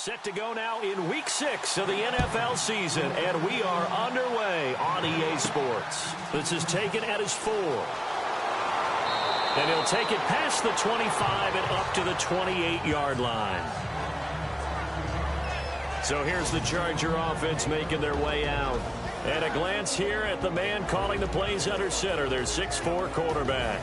Set to go now in Week 6 of the NFL season, and we are underway on EA Sports. This is taken at his 4. And he'll take it past the 25 and up to the 28-yard line. So here's the Charger offense making their way out. And a glance here at the man calling the plays under center, their 6'4" quarterback.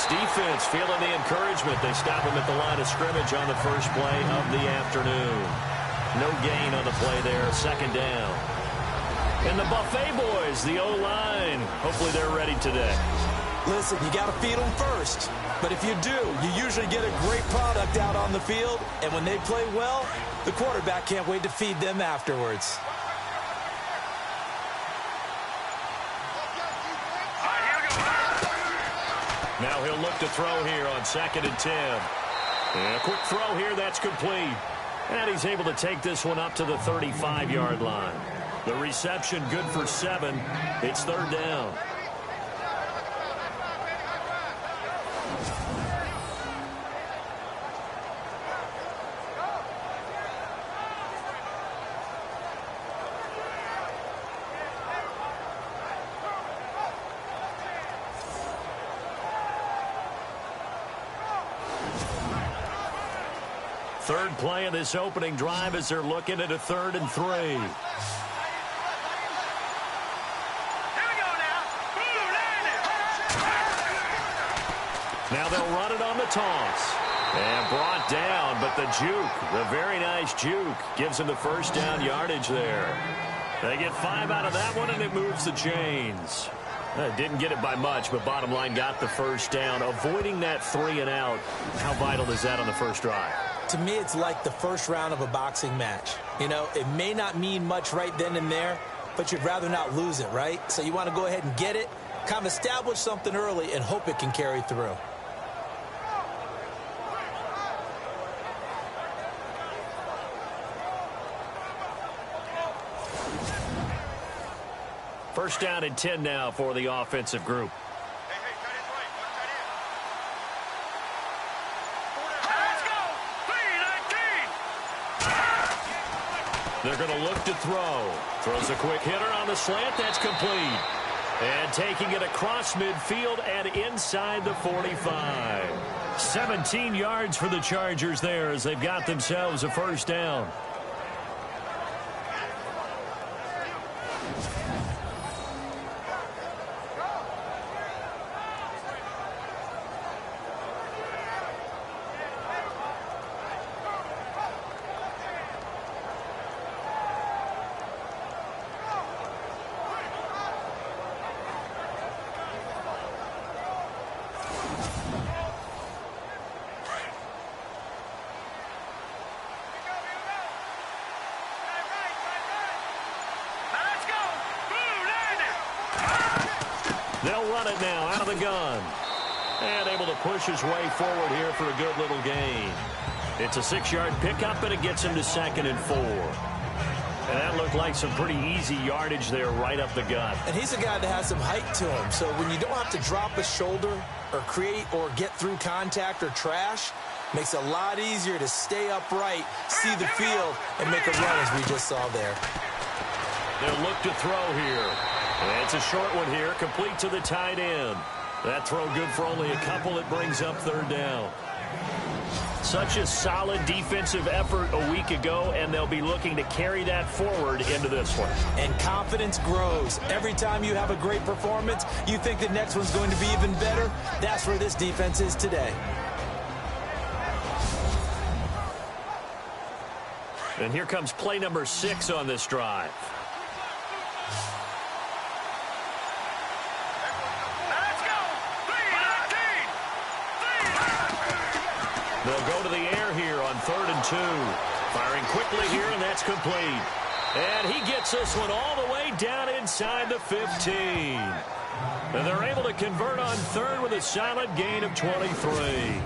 Defense feeling the encouragement. They stop him at the line of scrimmage on the first play of the afternoon. No gain on the play there. Second down. And the Buffet boys, the O-line. Hopefully they're ready today. Listen, you got to feed them first. But if you do, you usually get a great product out on the field. And when they play well, the quarterback can't wait to feed them afterwards. Now he'll look to throw here on 2nd and 10. And a quick throw here, that's complete. And he's able to take this one up to the 35-yard line. The reception good for 7. It's 3rd down. Third play of this opening drive as they're looking at a 3rd and 3. Here we go now. Now they'll run it on the toss. And brought down, but the juke, the very nice juke, gives him the first down yardage there. They get 5 out of that one, and it moves the chains. Didn't get it by much, but bottom line got the first down. Avoiding that 3 and out, how vital is that on the first drive? To me, it's like the first round of a boxing match. You know, it may not mean much right then and there, but you'd rather not lose it, right? So you want to go ahead and get it, kind of establish something early, and hope it can carry through. First down and 10 now for the offensive group. They're going to look to throw. Throws a quick hitter on the slant. That's complete. And taking it across midfield and inside the 45. 17 yards for the Chargers there as they've got themselves a first down. They'll run it now out of the gun. And able to push his way forward here for a good little gain. It's a 6-yard pickup, and it gets him to 2nd and 4. And that looked like some pretty easy yardage there right up the gut. And he's a guy that has some height to him. So when you don't have to drop a shoulder or create or get through contact or trash, makes it a lot easier to stay upright, see the field, and make a run as we just saw there. They'll look to throw here. And it's a short one here, complete to the tight end. That throw good for only a couple. It brings up 3rd down. Such a solid defensive effort a week ago, and they'll be looking to carry that forward into this one. And confidence grows. Every time you have a great performance, you think the next one's going to be even better. That's where this defense is today. And here comes play number 6 on this drive. They'll go to the air here on 3rd and 2. Firing quickly here, and that's complete. And he gets this one all the way down inside the 15. And they're able to convert on 3rd with a solid gain of 23.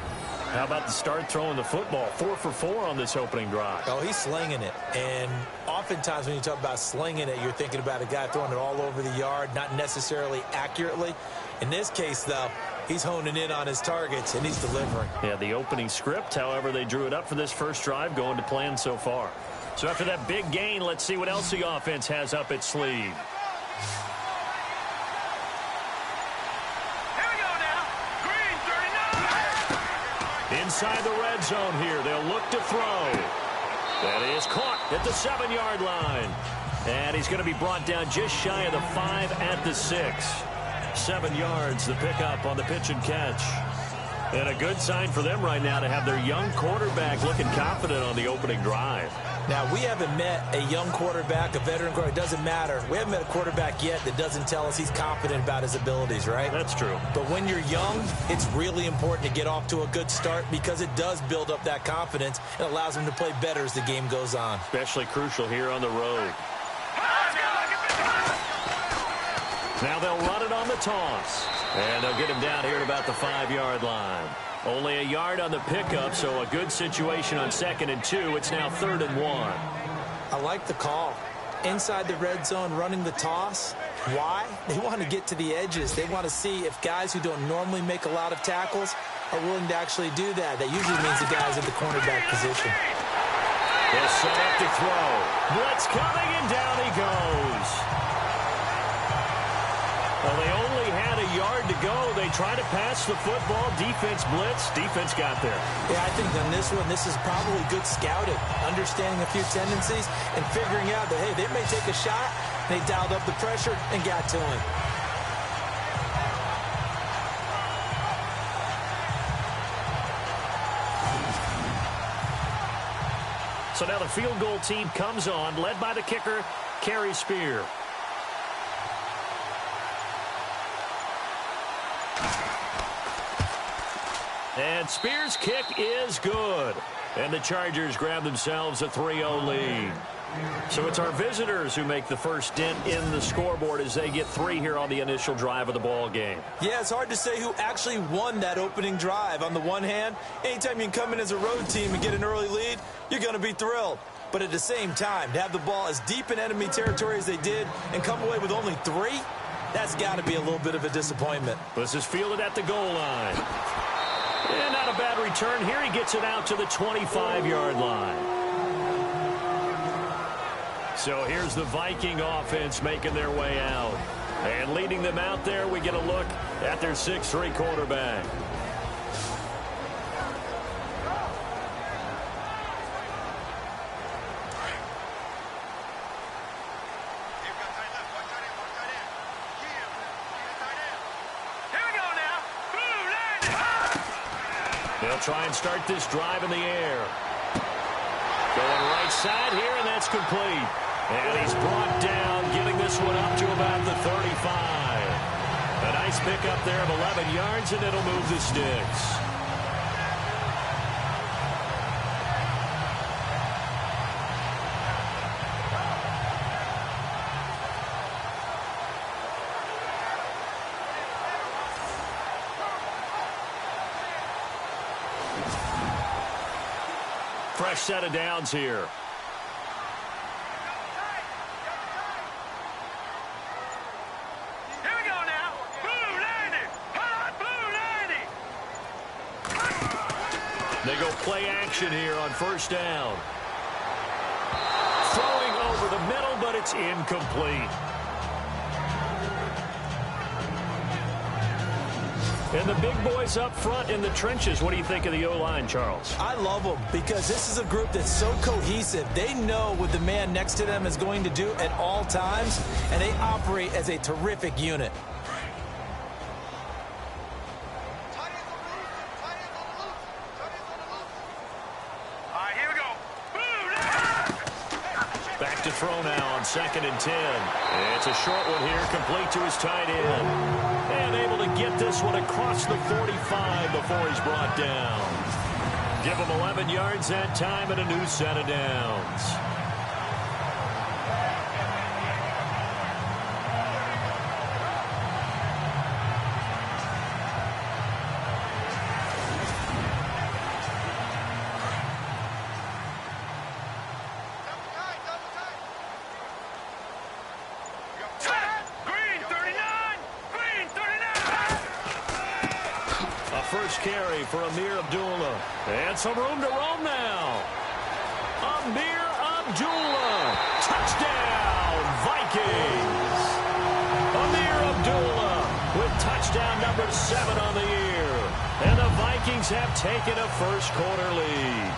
How about the start throwing the football? 4 for 4 on this opening drive. Oh, he's slinging it. And oftentimes when you talk about slinging it, you're thinking about a guy throwing it all over the yard, not necessarily accurately. In this case, though, he's honing in on his targets, and he's delivering. Yeah, the opening script, however, they drew it up for this first drive, going to plan so far. So after that big gain, let's see what else the offense has up its sleeve. Inside the red zone here. They'll look to throw. That is caught at the 7-yard line. And he's going to be brought down just shy of the 5 at the 6. 7 yards, the pickup on the pitch and catch. And a good sign for them right now to have their young quarterback looking confident on the opening drive. Now, we haven't met a young quarterback, a veteran quarterback. It doesn't matter. We haven't met a quarterback yet that doesn't tell us he's confident about his abilities, right? That's true. But when you're young, it's really important to get off to a good start because it does build up that confidence and allows him to play better as the game goes on. Especially crucial here on the road. Now they'll run it on the toss. And they'll get him down here at about the 5-yard line. Only a yard on the pickup, so a good situation on 2nd and 2. It's now 3rd and 1. I like the call. Inside the red zone, running the toss. Why? They want to get to the edges. They want to see if guys who don't normally make a lot of tackles are willing to actually do that. That usually means the guys at the cornerback position. They'll set up to throw. Blitz coming, and down he goes. Well, they only had a yard to go. They tried to pass the football. Defense blitz. Defense got there. Yeah, I think on this one, this is probably good scouting, understanding a few tendencies and figuring out that, hey, they may take a shot. They dialed up the pressure and got to him. So now the field goal team comes on, led by the kicker, Kerry Spear. And Spears' kick is good. And the Chargers grab themselves a 3-0 lead. So it's our visitors who make the first dent in the scoreboard as they get 3 here on the initial drive of the ball game. Yeah, it's hard to say who actually won that opening drive. On the one hand, anytime you can come in as a road team and get an early lead, you're going to be thrilled. But at the same time, to have the ball as deep in enemy territory as they did and come away with only 3, that's got to be a little bit of a disappointment. This is fielded at the goal line. And not a bad return here. He gets it out to the 25-yard line. So here's the Viking offense making their way out. And leading them out there, we get a look at their 6'3" quarterback. They'll try and start this drive in the air. Going right side here, and that's complete. And he's brought down, getting this one up to about the 35. A nice pickup there of 11 yards, and it'll move the sticks. Fresh set of downs here. Here we go now. Blue 90. Hot blue 90. They go play action here on first down. Throwing over the middle, but it's incomplete. And the big boys up front in the trenches. What do you think of the O-line, Charles? I love them because this is a group that's so cohesive. They know what the man next to them is going to do at all times, and they operate as a terrific unit. All right, here we go. Back to throw now on 2nd and 10. It's a short one here, complete to his tight end. And able to get this one across the 45 before he's brought down. Give him 11 yards that time and a new set of downs. first carry for Amir Abdullah. And some room to roam now. Amir Abdullah. Touchdown, Vikings. Amir Abdullah with touchdown number 7 on the year. And the Vikings have taken a first-quarter lead.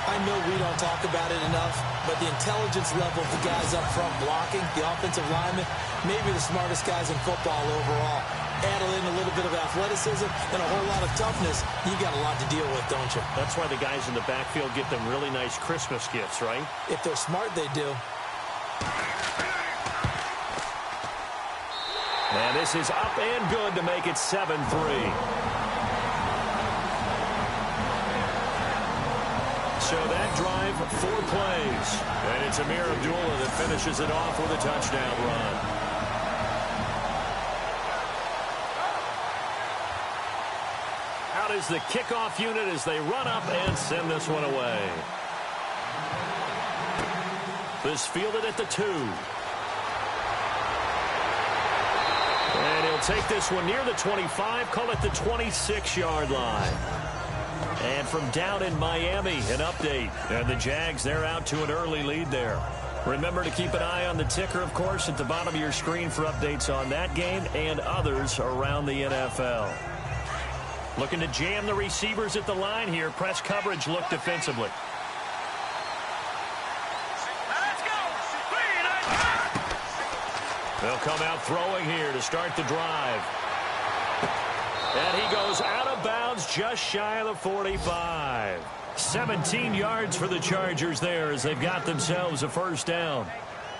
I know we don't talk about it enough, but the intelligence level of the guys up front blocking, the offensive linemen, maybe the smartest guys in football overall. Add in a little bit of athleticism and a whole lot of toughness, you got a lot to deal with, don't you? That's why the guys in the backfield get them really nice Christmas gifts, right? If they're smart, they do. And this is up and good to make it 7-3. So that drive, 4 plays. And it's Amir Abdullah that finishes it off with a touchdown run. Out is the kickoff unit as they run up and send this one away. This fielded at the 2. And he'll take this one near the 25, call it the 26-yard line. And from down in Miami, an update. And the Jags, they're out to an early lead there. Remember to keep an eye on the ticker, of course, at the bottom of your screen for updates on that game and others around the NFL. Looking to jam the receivers at the line here. Press coverage look defensively. They'll come out throwing here to start the drive. And he goes out of bounds just shy of the 45. 17 yards for the Chargers there as they've got themselves a first down.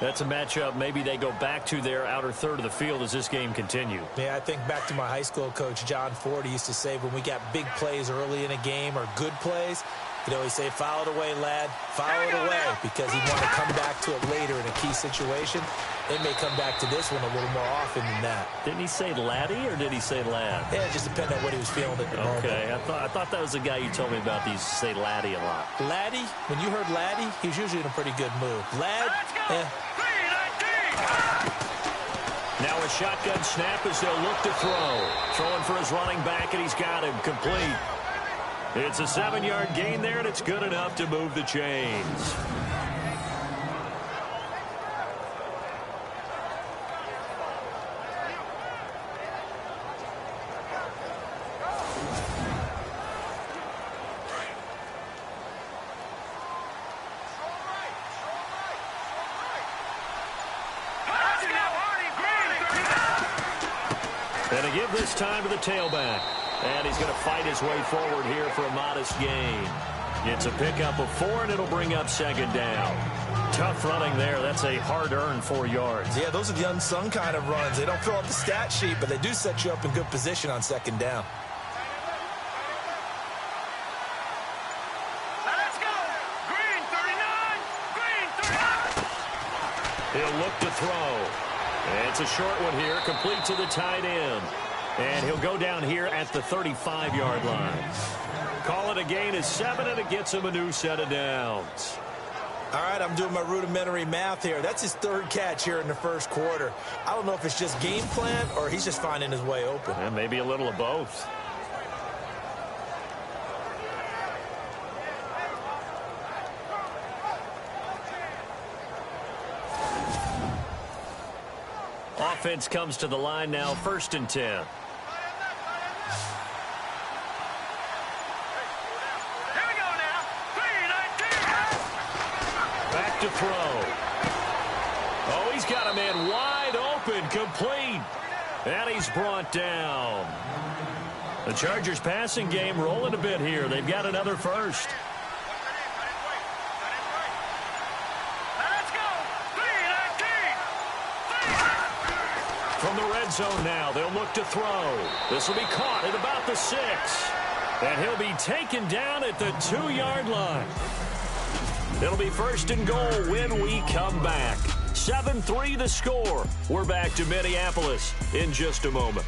That's a matchup maybe they go back to their outer third of the field as this game continues. Yeah, I think back to my high school coach, John Ford. He used to say when we got big plays early in a game or good plays, he'd always say, foul it away, lad. Foul it away, because he'd want to come back to it later in a key situation. They may come back to this one a little more often than that. Didn't he say laddie or did he say lad? Yeah, it just depended on what he was feeling at the moment. Okay, I thought that was the guy you told me about. He used to say laddie a lot. Laddie, when you heard laddie, he was usually in a pretty good mood. Lad, eh. Now a shotgun snap as they'll look to throw. Throwing for his running back, and he's got him complete. It's a 7-yard gain there, and it's good enough to move the chains. And to give this time to the tailback. And he's going to fight his way forward here for a modest gain. It's a pickup of 4, and it'll bring up second down. Tough running there. That's a hard-earned 4 yards. Yeah, those are the unsung kind of runs. They don't fill out the stat sheet, but they do set you up in good position on second down. Let's go! Green 39! Green 39! He'll look to throw. And it's a short one here, complete to the tight end. And he'll go down here at the 35-yard line. Call it a gain of 7, and it gets him a new set of downs. All right, I'm doing my rudimentary math here. That's his 3rd catch here in the first quarter. I don't know if it's just game plan or he's just finding his way open. And maybe a little of both. Offense comes to the line now, 1st and 10. Here we go now. 3-19. Back to throw. Oh, he's got a man wide open, complete. And he's brought down. The Chargers passing game rolling a bit here. They've got another first. Let's go. 3-19. From the red zone now, they'll look to throw. This will be caught at about the 6. And he'll be taken down at the 2-yard line. It'll be 1st and goal when we come back. 7-3 the score. We're back to Minneapolis in just a moment.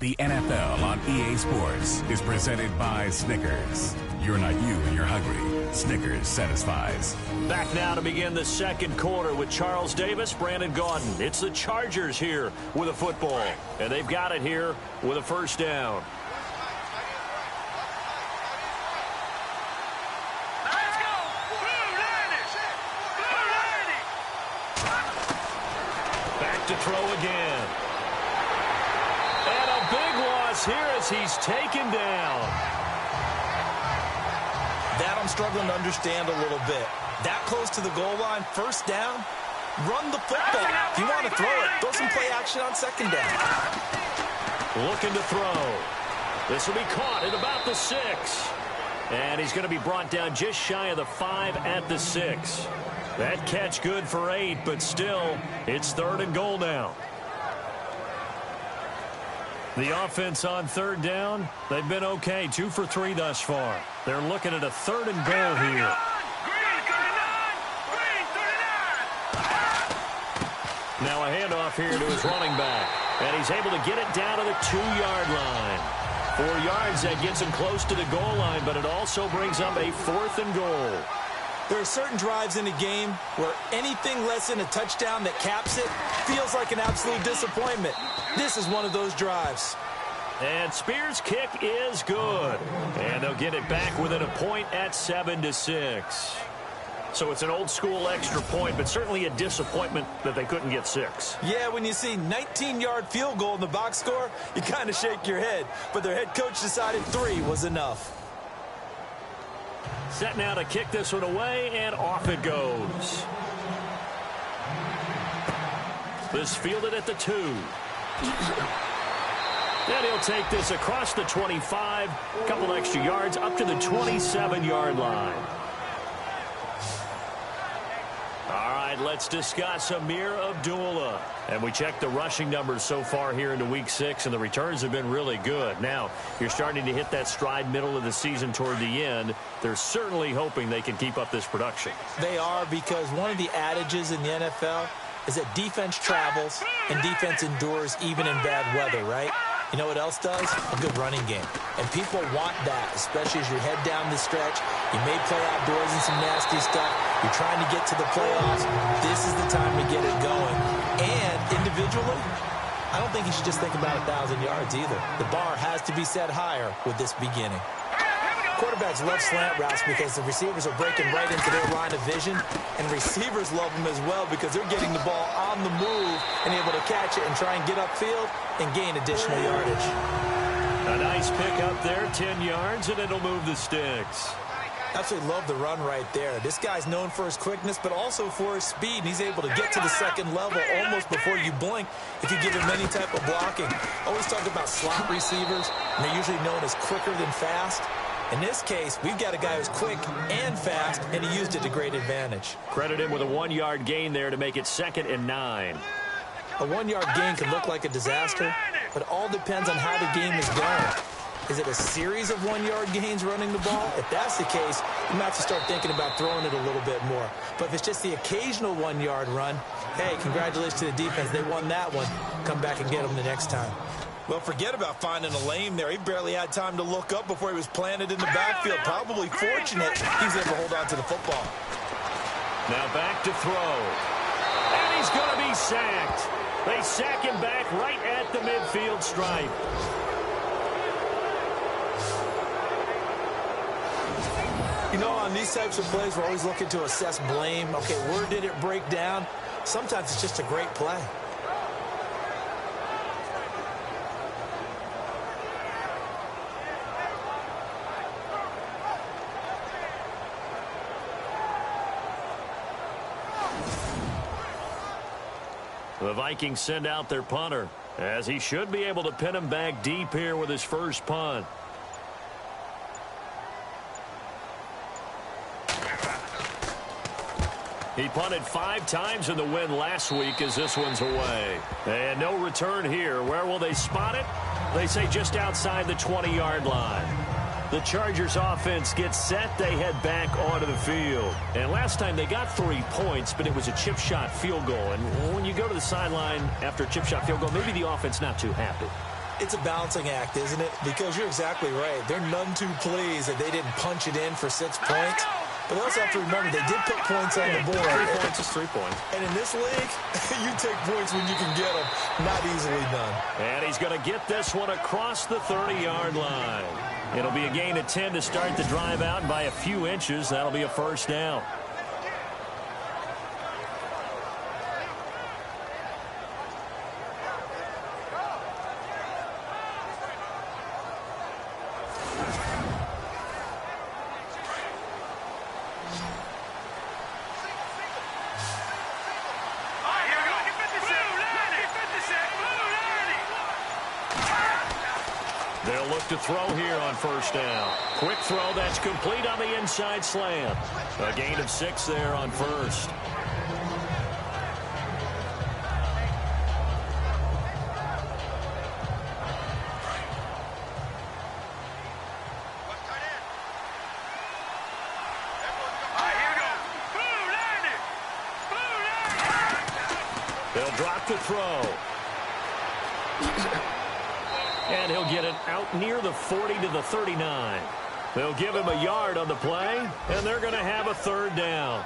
The NFL on EA Sports is presented by Snickers. You're not you when you're hungry. Snickers satisfies. Back now to begin the second quarter with Charles Davis, Brandon Gaudin. It's the Chargers here with a football, and they've got it here with a first down. Let's go! Blue Liners! Blue Liners! Back to throw again. And a big loss here as he's taken down. That I'm struggling to understand a little bit. That close to the goal line, first down, run the football. If you want to throw it, throw some play action on second down. Looking to throw. This will be caught at about the 6. And he's going to be brought down just shy of the 5 at the 6. That catch good for 8, but still, it's 3rd and goal now. The offense on 3rd down, they've been okay. 2 for 3 thus far. They're looking at a 3rd and goal here. Green 39! Green 39! Now a handoff here to his running back. And he's able to get it down to the 2-yard line. 4 yards, that gets him close to the goal line, but it also brings up a 4th and goal. There are certain drives in a game where anything less than a touchdown that caps it feels like an absolute disappointment. This is one of those drives. And Spears' kick is good. And they'll get it back within a point at 7-6. So it's an old-school extra point, but certainly a disappointment that they couldn't get 6. Yeah, when you see 19-yard field goal in the box score, you kind of shake your head. But their head coach decided 3 was enough. Set now to kick this one away, and off it goes. This fielded at the 2. And he'll take this across the 25, a couple extra yards, up to the 27-yard line. All right, let's discuss Amir Abdullah. And we check the rushing numbers so far here into Week 6, and the returns have been really good. Now, you're starting to hit that stride middle of the season toward the end. They're certainly hoping they can keep up this production. They are, because one of the adages in the NFL is that defense travels and defense endures even in bad weather, right? You know what else does? A good running game. And people want that, especially as you head down the stretch. You may play outdoors in some nasty stuff. You're trying to get to the playoffs. This is the time to get it going. And individually, I don't think you should just think about 1,000 yards either. The bar has to be set higher with this beginning. Quarterbacks love slant routes because the receivers are breaking right into their line of vision, and receivers love them as well because they're getting the ball on the move and able to catch it and try and get upfield and gain additional yardage. A nice pick up there, 10 yards, and it'll move the sticks. Absolutely love the run right there. This guy's known for his quickness, but also for his speed. And he's able to get to the second level almost before you blink if you give him any type of blocking. Always talk about slot receivers, and they're usually known as quicker than fast. In this case, we've got a guy who's quick and fast, and he used it to great advantage. Credit him with a 1-yard gain there to make it 2nd and 9. A 1-yard gain can look like a disaster, but it all depends on how the game is going. Is it a series of 1-yard gains running the ball? If that's the case, you might have to start thinking about throwing it a little bit more. But if it's just the occasional 1-yard run, hey, congratulations to the defense. They won that one. Come back and get them the next time. Well, forget about finding a lane there. He barely had time to look up before he was planted in the backfield. Probably fortunate he's able to hold on to the football. Now back to throw. And he's going to be sacked. They sack him back right at the midfield stripe. You know, on these types of plays, we're always looking to assess blame. Okay, where did it break down? Sometimes it's just a great play. The Vikings send out their punter, as he should be able to pin him back deep here with his first punt. He punted 5 times in the win last week as this one's away. And no return here. Where will they spot it? They say just outside the 20-yard line. The Chargers offense gets set. They head back onto the field. And last time they got 3 points, but it was a chip shot field goal. And when you go to the sideline after a chip shot field goal, maybe the offense not too happy. It's a balancing act, isn't it? Because you're exactly right. They're none too pleased that they didn't punch it in for 6 points. But they also have to remember they did put points on the board. 3 points is 3 points. And in this league, you take points when you can get them. Not easily done. And he's going to get this one across the 30-yard line. It'll be a gain of 10 to start the drive out by a few inches. That'll be a first down. They'll look to throw here on first down. Quick throw that's complete on the inside slant. A gain of 6 there on first. They'll drop to throw. And he'll get it out near the 40 to the 39. They'll give him a yard on the play, and they're going to have a third down.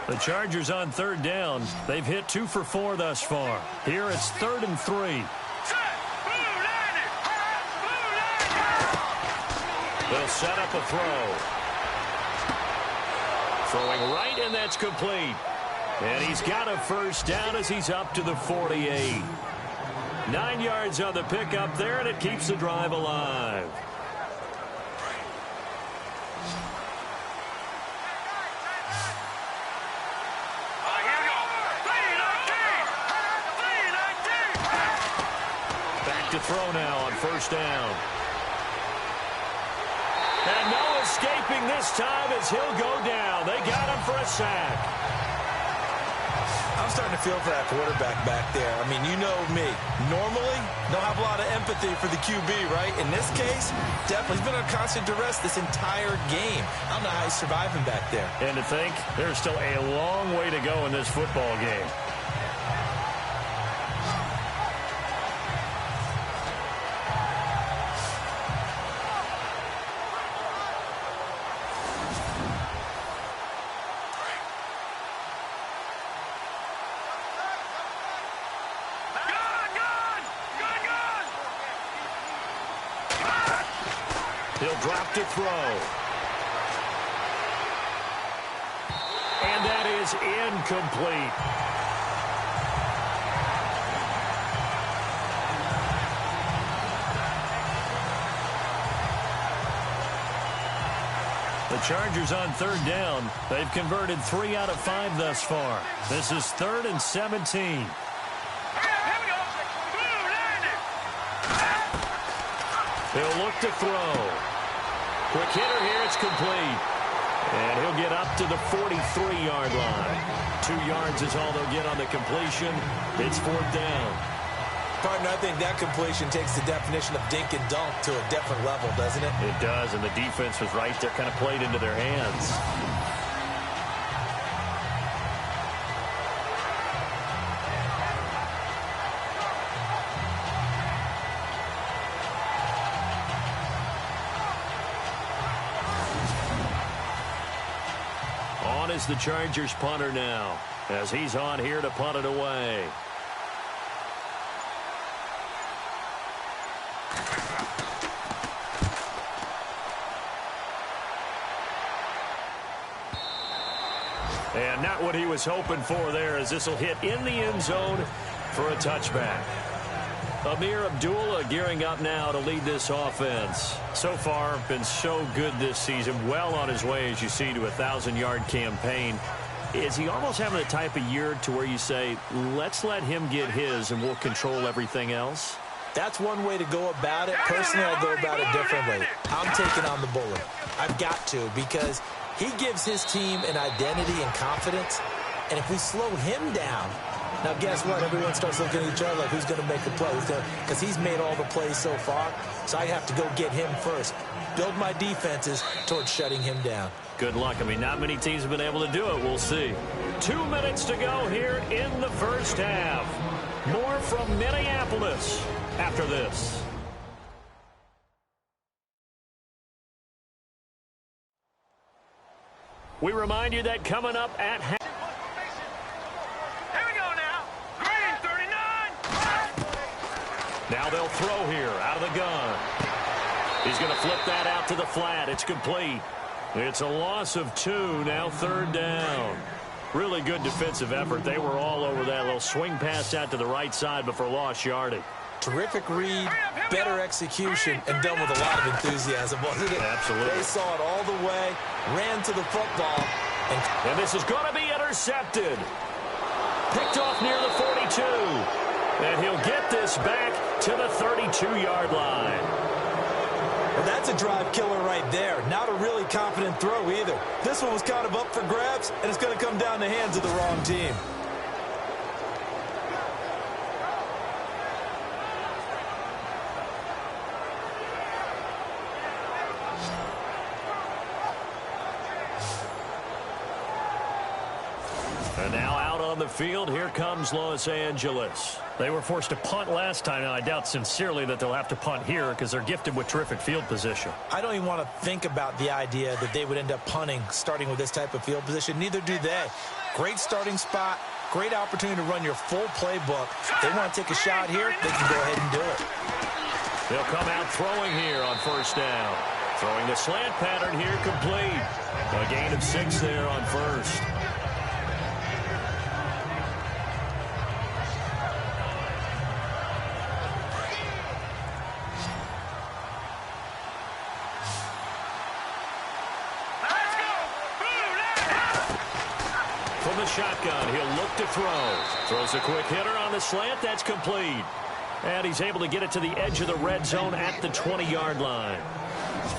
The Chargers on third down. They've hit 2 for 4 thus far. Here it's 3rd and 3. They'll set up a throw. Throwing right, and that's complete. And he's got a first down as he's up to the 48. 9 yards on the pickup there, and it keeps the drive alive. Back to throw now on first down. And no escaping this time as he'll go down. They got him for a sack. I'm starting to feel for that quarterback back there. I mean, you know me. Normally, don't have a lot of empathy for the QB, right? In this case, definitely. He's been under constant duress this entire game. I don't know how he's surviving back there. And to think, there's still a long way to go in this football game. He'll drop to throw. And that is incomplete. The Chargers on third down. They've converted 3 out of 5 thus far. This is 3rd and 17. He'll look to throw. Quick hitter here, it's complete. And he'll get up to the 43-yard line. 2 yards is all they'll get on the completion. It's 4th down. Partner, I think that completion takes the definition of dink and dunk to a different level, doesn't it? It does, and the defense was right there, kind of played into their hands. On is the Chargers punter now, as he's on here to punt it away. And not what he was hoping for there, as this will hit in the end zone for a touchback. Amir Abdullah gearing up now to lead this offense. So far, been so good this season. Well on his way, as you see, to a 1,000-yard campaign. Is he almost having the type of year to where you say, let's let him get his and we'll control everything else? That's one way to go about it. Personally, I go about it differently. I'm taking on the bullet. I've got to, because he gives his team an identity and confidence. And if we slow him down, now guess what? Everyone starts looking at each other like, who's going to make the play? Because he's made all the plays so far. So I have to go get him first. Build my defenses towards shutting him down. Good luck. I mean, not many teams have been able to do it. We'll see. 2 minutes to go here in the first half. More from Minneapolis after this. We remind you that coming up at half. Here we go now. Green 39. Now they'll throw here out of the gun. He's going to flip that out to the flat. It's complete. It's a loss of 2, now 3rd down. Really good defensive effort. They were all over that little swing pass out to the right side before lost yardage. Terrific read, better execution, and done with a lot of enthusiasm, wasn't it? Absolutely. They saw it all the way, ran to the football. And this is going to be intercepted. Picked off near the 42. And he'll get this back to the 32-yard line. Well, that's a drive killer right there. Not a really confident throw either. This one was kind of up for grabs, and it's going to come down the hands of the wrong team. And now out on the field, here comes Los Angeles. They were forced to punt last time, and I doubt sincerely that they'll have to punt here because they're gifted with terrific field position. I don't even want to think about the idea that they would end up punting starting with this type of field position. Neither do they. Great starting spot, great opportunity to run your full playbook. If they want to take a shot here, they can go ahead and do it. They'll come out throwing here on 1st down. Throwing the slant pattern here complete. A gain of 6 there on 1st. From the shotgun, he'll look to throw. Throws a quick hitter on the slant. That's complete. And he's able to get it to the edge of the red zone at the 20-yard line.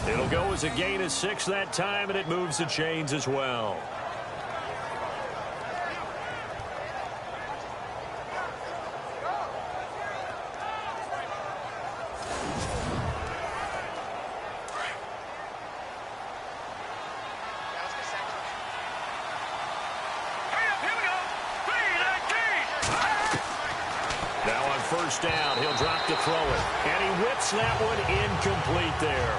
It'll go as a gain of 6 that time, and it moves the chains as well. Now on 1st down, he'll drop to throw it. And he whips that one incomplete there.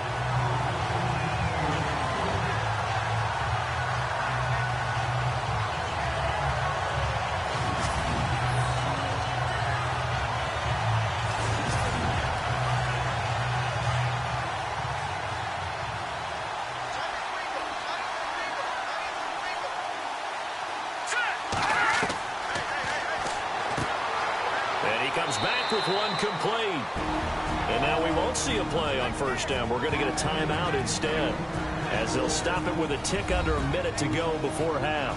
Back with one complete. And now we won't see a play on 1st down. We're going to get a timeout instead, as they'll stop it with a tick under a minute to go before half.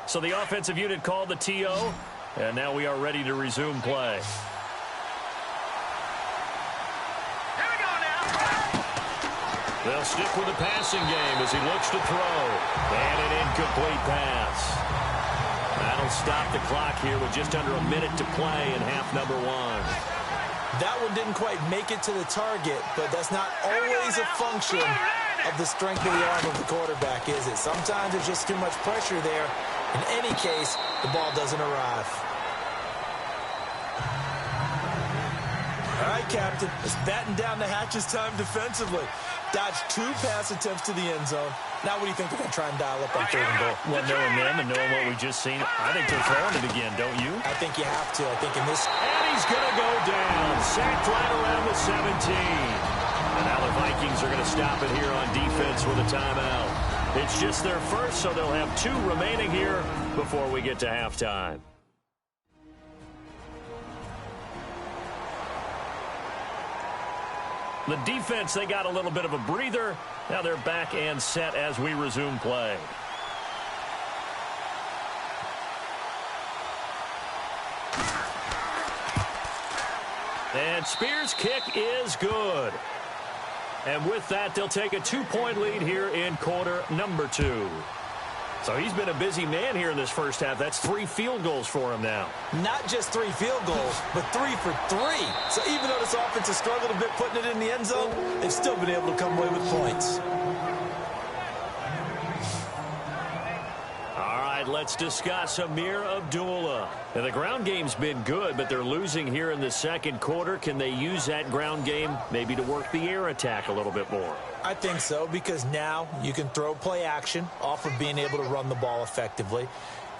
So the offensive unit called the TO, and now we are ready to resume play. They'll stick with the passing game as he looks to throw. And an incomplete pass. That'll stop the clock here with just under a minute to play in half number 1. That one didn't quite make it to the target, but that's not always a function of the strength of the arm of the quarterback, is it? Sometimes there's just too much pressure there. In any case, the ball doesn't arrive. All right, Captain, it's batten down the hatches time defensively. Dodged 2 pass attempts to the end zone. Now what do you think they're going to try and dial up on 3rd and goal? Well, knowing them and knowing what we just seen, I think they're throwing it again, don't you? I think you have to. I think in this... And he's going to go down. Sacked right around the 17. And now the Vikings are going to stop it here on defense with a timeout. It's just their first, so they'll have 2 remaining here before we get to halftime. The defense, they got a little bit of a breather. Now they're back and set as we resume play. And Spears' kick is good. And with that, they'll take a 2-point lead here in quarter number 2. So he's been a busy man here in this first half. That's 3 field goals for him now. Not just 3 field goals, but 3 for 3. So even though this offense has struggled a bit putting it in the end zone, they've still been able to come away with points. All right, let's discuss Amir Abdullah. Now, the ground game's been good, but they're losing here in the second quarter. Can they use that ground game maybe to work the air attack a little bit more? I think so, because now you can throw play action off of being able to run the ball effectively.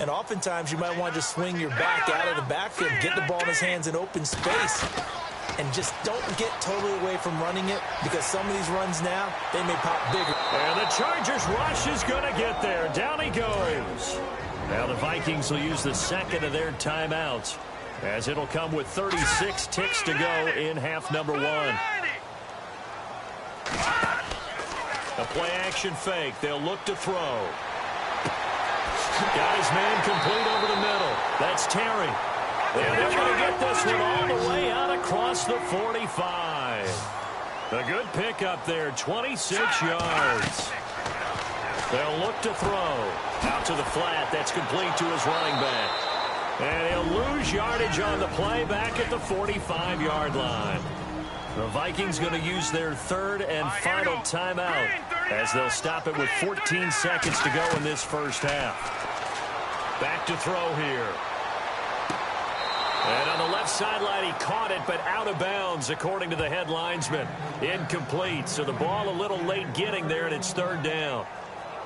And oftentimes you might want to just swing your back out of the backfield, get the ball in his hands in open space, and just don't get totally away from running it, because some of these runs now, they may pop bigger. And the Chargers rush is going to get there. Down he goes. Now the Vikings will use the second of their timeouts, as it'll come with 36 ticks to go in half number 1. A play-action fake. They'll look to throw. Got his man complete over the middle. That's Terry. And they're going to get this one all the way out across the 45. A good pickup there, 26 yards. They'll look to throw. Out to the flat. That's complete to his running back. And he'll lose yardage on the play back at the 45-yard line. The Vikings going to use their third and final timeout, as they'll stop it with 14 seconds to go in this first half. Back to throw here. And on the left sideline, he caught it, but out of bounds, according to the head linesman. Incomplete, so the ball a little late getting there, and it's third down.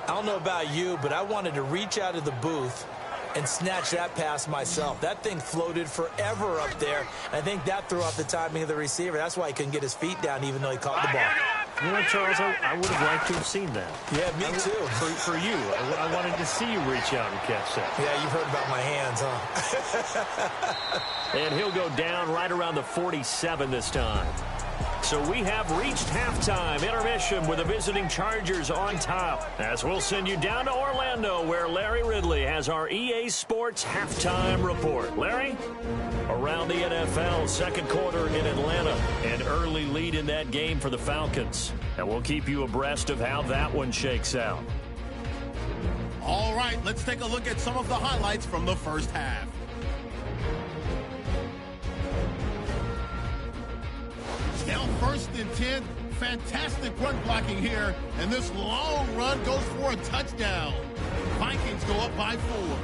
I don't know about you, but I wanted to reach out of the booth and snatch that pass myself. That thing floated forever up there. I think that threw off the timing of the receiver. That's why he couldn't get his feet down, even though he caught the ball. You know, Charles, I would have liked to have seen that. Yeah, me too. For you. I wanted to see you reach out and catch that. Yeah, you've heard about my hands, huh? And he'll go down right around the 47 this time. So we have reached halftime intermission with the visiting Chargers on top. As we'll send you down to Orlando, where Larry Ridley has our EA Sports halftime report. Larry? Around the NFL, second quarter in Atlanta. An early lead in that game for the Falcons. And we'll keep you abreast of how that one shakes out. All right, let's take a look at some of the highlights from the first half. Now first and 10, fantastic run blocking here, and this long run goes for a touchdown. Vikings go up by 4.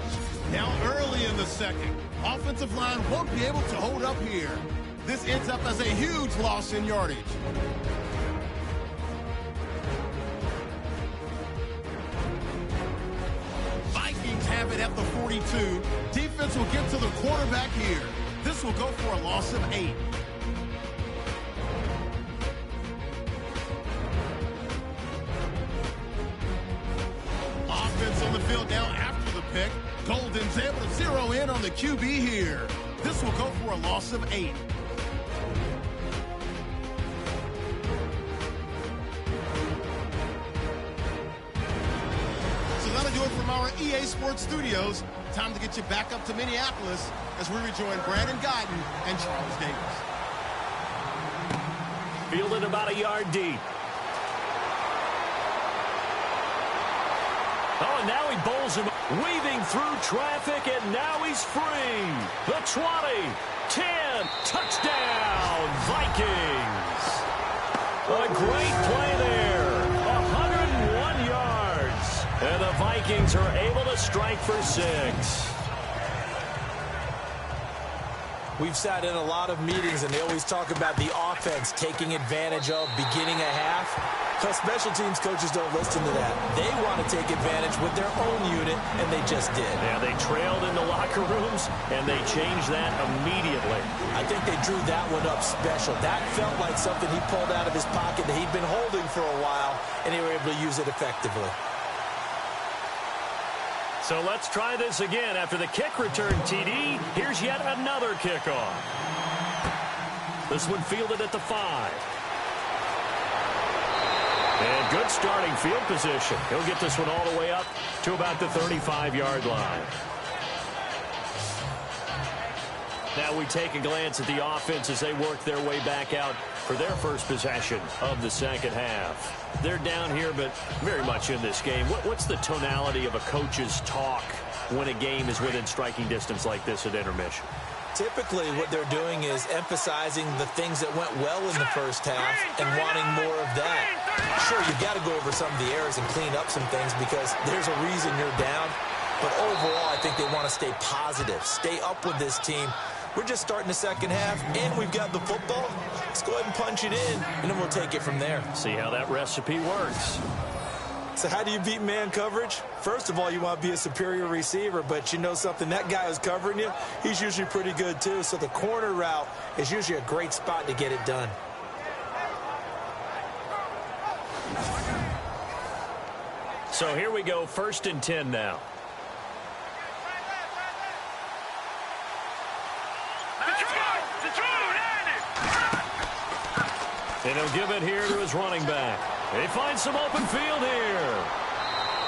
Now early in the second, offensive line won't be able to hold up here. This ends up as a huge loss in yardage. Vikings have it at the 42. Defense will get to the quarterback here. This will go for a loss of 8. Offense on the field now after the pick. Golden's able to zero in on the QB here. This will go for a loss of 8. So that'll do it from our EA Sports Studios. Time to get you back up to Minneapolis as we rejoin Brandon Guyton and Charles Davis. Fielded about a yard deep. Oh, and now he bowls him, weaving through traffic, and now he's free. The 20, 10, touchdown, Vikings. A great play there, 101 yards. And the Vikings are able to strike for 6. We've sat in a lot of meetings, and they always talk about the offense taking advantage of beginning a half. But special teams coaches don't listen to that. They want to take advantage with their own unit, and they just did. Yeah, they trailed in the locker rooms, and they changed that immediately. I think they drew that one up special. That felt like something he pulled out of his pocket that he'd been holding for a while, and they were able to use it effectively. So let's try this again. After the kick return TD, here's yet another kickoff. This one fielded at the 5. And good starting field position. He'll get this one all the way up to about the 35-yard line. Now we take a glance at the offense as they work their way back out for their first possession of the second half. They're down here, but very much in this game. What's the tonality of a coach's talk when a game is within striking distance like this at intermission? Typically, what they're doing is emphasizing the things that went well in the first half and wanting more of that. Sure, you've got to go over some of the errors and clean up some things because there's a reason you're down. But overall, I think they want to stay positive, stay up with this team. We're just starting the second half, and we've got the football. Let's go ahead and punch it in, and then we'll take it from there. See how that recipe works. So how do you beat man coverage? First of all, you want to be a superior receiver, but you know something, that guy who's covering you, he's usually pretty good too. So the corner route is usually a great spot to get it done. So here we go, 1st and 10 now. And he'll give it here to his running back. He finds some open field here.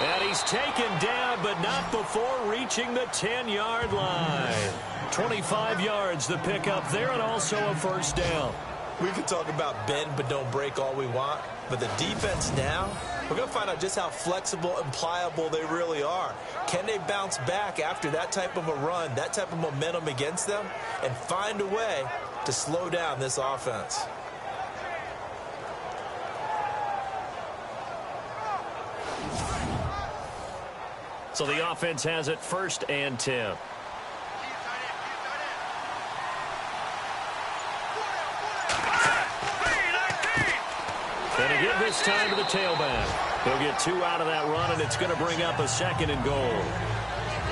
And he's taken down, but not before reaching the 10-yard line. 25 yards the pickup there, and also a first down. We can talk about bend but don't break all we want, but the defense now, we're going to find out just how flexible and pliable they really are. Can they bounce back after that type of a run, that type of momentum against them, and find a way to slow down this offense? So the offense has it 1st and 10. And to give this time to the tailback. He'll get 2 out of that run, and it's going to bring up a 2nd and goal.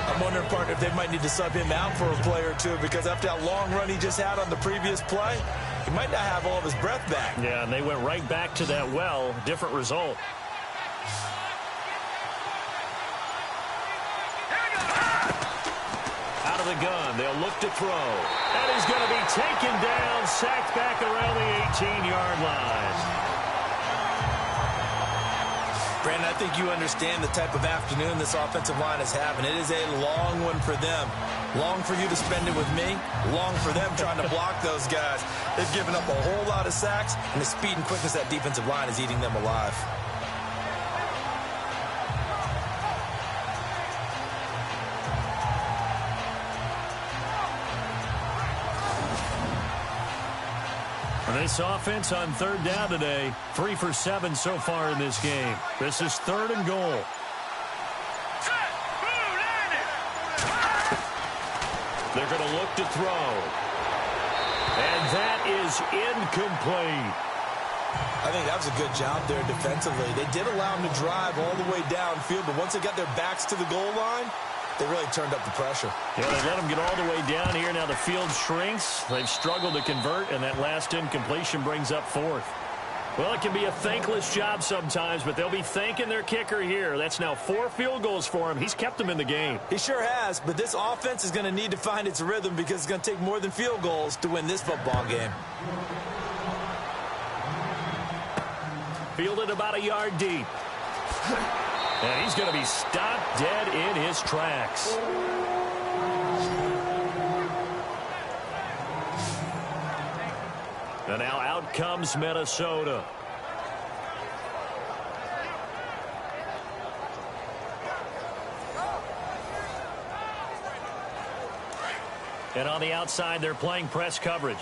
I'm wondering, partner, if they might need to sub him out for a play or two, because after that long run he just had on the previous play, he might not have all of his breath back. Yeah, and they went right back to that well. Different result. Out of the gun, they'll look to throw. And he's going to be taken down, sacked back around the 18-yard line. Brandon, I think you understand the type of afternoon this offensive line is having. It is a long one for them. Long for you to spend it with me. Long for them trying to block those guys. They've given up a whole lot of sacks, and the speed and quickness of that defensive line is eating them alive. This offense on 3rd down today, 3 for 7 so far in this game. This is 3rd and goal. They're going to look to throw. And that is incomplete. I think that was a good job there defensively. They did allow them to drive all the way downfield, but once they got their backs to the goal line, they really turned up the pressure. Yeah, they let them get all the way down here. Now the field shrinks. They've struggled to convert, and that last incompletion brings up 4th. Well, it can be a thankless job sometimes, but they'll be thanking their kicker here. That's now 4 field goals for him. He's kept them in the game. He sure has, but this offense is going to need to find its rhythm because it's going to take more than field goals to win this football game. Fielded about a yard deep. And he's going to be stopped dead in his tracks. And now out comes Minnesota. And on the outside, they're playing press coverage.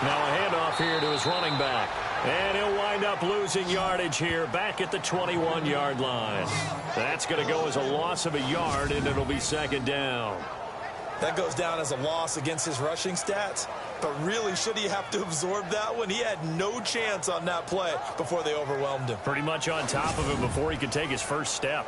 Now a handoff here to his running back. And he'll wind up losing yardage here back at the 21-yard line. That's going to go as a loss of a yard, and it'll be 2nd down. That goes down as a loss against his rushing stats. But really, should he have to absorb that one? He had no chance on that play before they overwhelmed him. Pretty much on top of him before he could take his first step.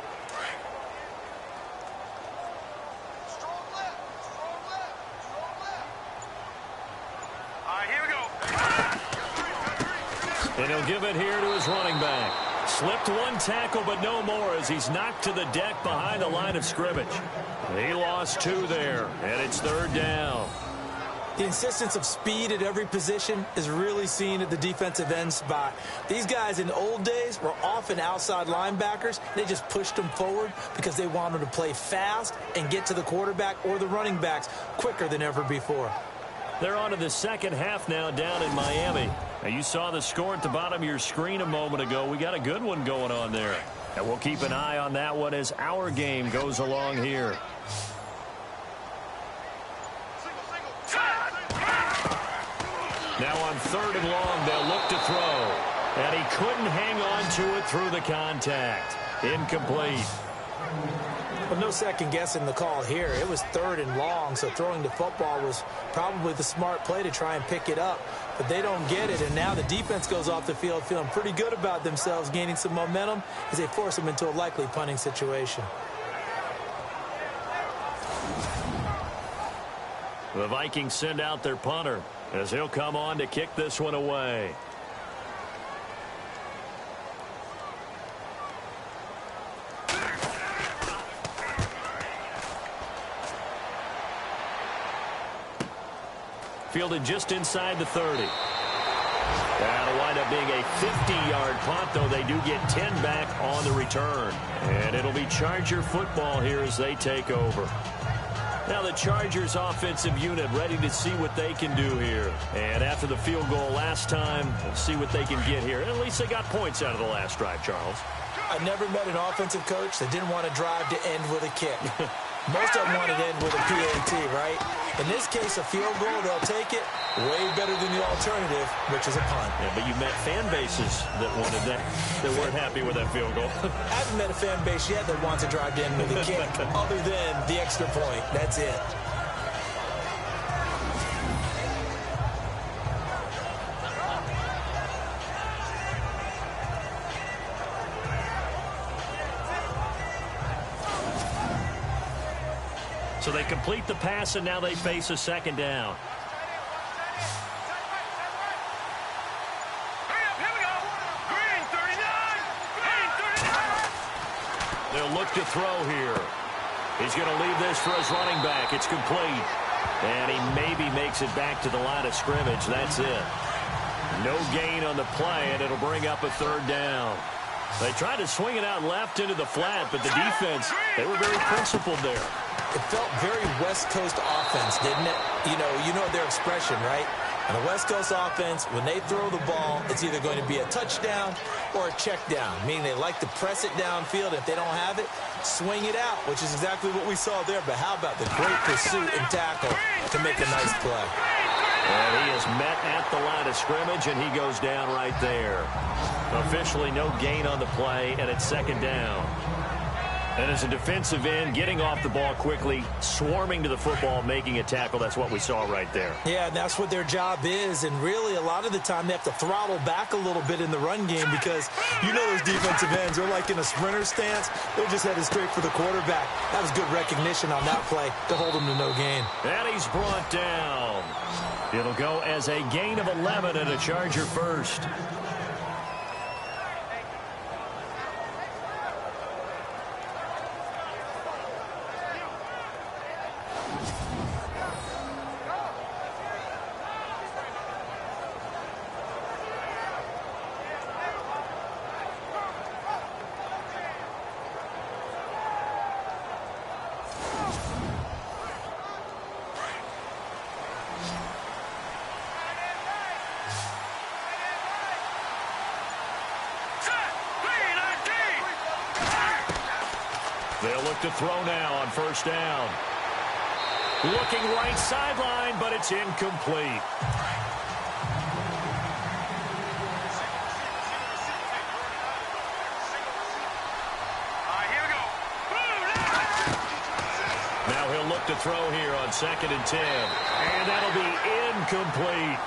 And he'll give it here to his running back. Slipped one tackle, but no more as he's knocked to the deck behind the line of scrimmage. He lost 2 there, and it's 3rd down. The insistence of speed at every position is really seen at the defensive end spot. These guys in the old days were often outside linebackers. They just pushed them forward because they wanted to play fast and get to the quarterback or the running backs quicker than ever before. They're on to the second half now down in Miami. Now, you saw the score at the bottom of your screen a moment ago. We got a good one going on there. And we'll keep an eye on that one as our game goes along here. Now on 3rd and long, they'll look to throw. And he couldn't hang on to it through the contact. Incomplete. Well, no second guessing the call here. It was 3rd and long, so throwing the football was probably the smart play to try and pick it up. But they don't get it, and now the defense goes off the field feeling pretty good about themselves, gaining some momentum as they force them into a likely punting situation. The Vikings send out their punter as he'll come on to kick this one away. Fielded just inside the 30. That'll wind up being a 50-yard punt, though they do get 10 back on the return. And it'll be Charger football here as they take over. Now the Chargers offensive unit ready to see what they can do here. And after the field goal last time, we'll see what they can get here. At least they got points out of the last drive, Charles. I never met an offensive coach that didn't want to drive to end with a kick. Most of them wanted to end with a PAT, right? In this case, a field goal, they'll take it way better than the alternative, which is a punt. Yeah, but you met fan bases that wanted that weren't happy with that field goal. I haven't met a fan base yet that wants to drive to end with a kick other than the extra point. That's it. So they complete the pass, and now they face a second down. Here we go. Green 39. Green 39. They'll look to throw here. He's going to leave this for his running back. It's complete. And he maybe makes it back to the line of scrimmage. That's it. No gain on the play, and it'll bring up a 3rd down. They tried to swing it out left into the flat, but the defense, they were very principled there. It felt very West Coast offense, didn't it? You know their expression, right? And the West Coast offense, when they throw the ball, it's either going to be a touchdown or a check down, meaning they like to press it downfield. If they don't have it, swing it out, which is exactly what we saw there. But how about the great pursuit and tackle to make a nice play? And he is met at the line of scrimmage, and he goes down right there. Officially no gain on the play, and it's 2nd down. And as a defensive end, getting off the ball quickly, swarming to the football, making a tackle, that's what we saw right there. Yeah, that's what their job is, and really a lot of the time they have to throttle back a little bit in the run game because you know those defensive ends, they're like in a sprinter stance. They're just headed straight for the quarterback. That was good recognition on that play to hold him to no gain. And he's brought down. It'll go as a gain of 11 and a Charger first. They'll look to throw now on 1st down. Looking right sideline, but it's incomplete. Here we go. Now he'll look to throw here on 2nd and 10. And that'll be incomplete.